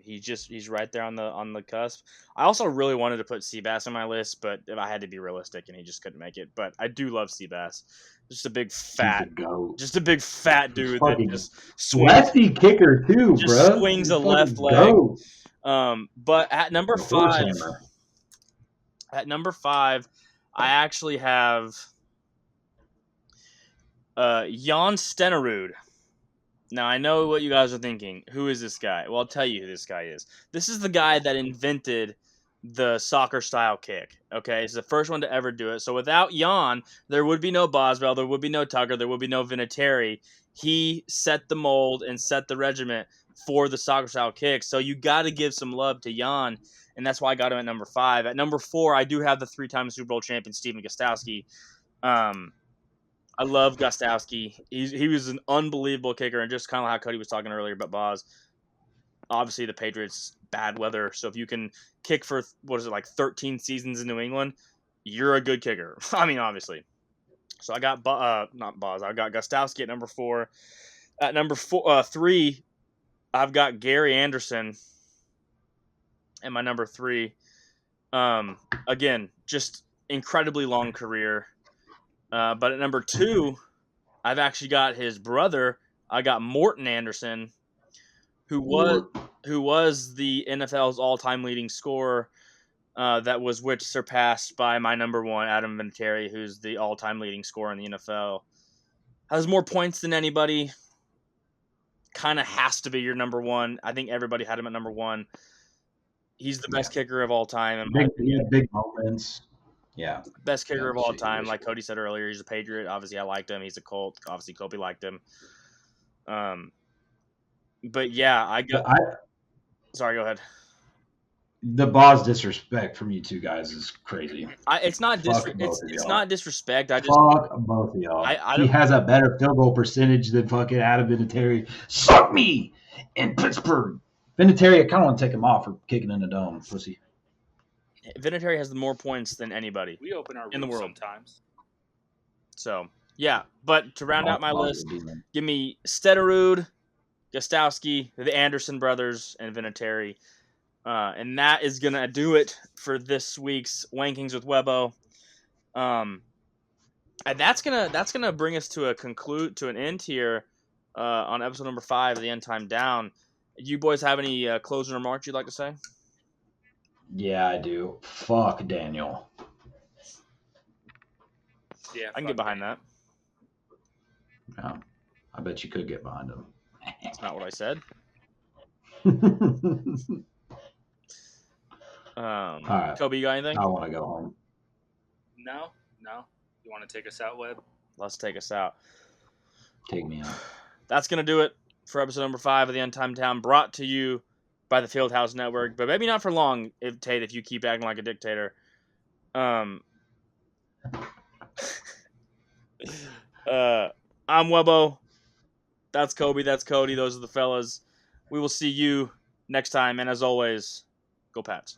He's right there on the cusp. I also really wanted to put Seabass on my list, but I had to be realistic, and he just couldn't make it. But I do love Seabass. Just a big fat dude that just swings. Lefty kicker too, just bro. swings a left leg. But at number 5, I actually have Jan Stenerud. Now, I know what you guys are thinking. Who is this guy? Well, I'll tell you who this guy is. This is the guy that invented the soccer-style kick. Okay, he's the first one to ever do it. So without Jan, there would be no Boswell, there would be no Tucker, there would be no Vinatieri. He set the mold and set the regiment for the soccer-style kick. So you got to give some love to Jan, and that's why I got him at number 5. At number 4, I do have the 3-time Super Bowl champion Stephen Gostkowski. I love Gostkowski. He was an unbelievable kicker, and just kind of how Cody was talking earlier about Boz. Obviously, the Patriots, bad weather. So if you can kick for, 13 seasons in New England, you're a good kicker. I mean, obviously. So I got, not Boz, I got Gostkowski at number 4. At number 3, I've got Gary Anderson at my number 3. Again, just incredibly long career. But at number 2, I've actually got his brother. I got Morton Anderson, who was the NFL's all-time leading scorer. Which surpassed by my number 1, Adam Vinatieri, who's the all-time leading scorer in the NFL. Has more points than anybody. Kind of has to be your number 1. I think everybody had him at number 1. He's the best kicker of all time. Big moments. Yeah. Best kicker of all time. Like Cody said earlier, he's a Patriot. Obviously, I liked him. He's a Colt. Obviously, Kobe liked him. But yeah, sorry, go ahead. The Boz disrespect from you two guys is crazy. It's not disrespect. Fuck both of y'all. He has a better field goal percentage than fucking Adam Vinatieri. Suck me in Pittsburgh. Vinatieri, I kind of want to take him off for kicking in the dome, pussy. Vinatieri has more points than anybody we open our in the world sometimes. So yeah, but to round out my list, give me Stenerud, Gostkowski, the Anderson brothers, and Vinatieri, and that is gonna do it for this week's Wankings with Webo. And that's gonna bring us to an end here on episode number 5 of the Untimed Down. You boys have any closing remarks you'd like to say? Yeah, I do. Fuck Daniel. Yeah, I can get behind that. No, I bet you could get behind him. That's not what I said. All right. Kobe, you got anything? I want to go home. No. You want to take us out, Webb? Let's take us out. Take me out. That's going to do it for episode number 5 of the Untimed Down, brought to you by the Fieldhouse Network. But maybe not for long, Tate, if you keep acting like a dictator. I'm Webbo. That's Kobe. That's Cody. Those are the fellas. We will see you next time. And as always, go Pats.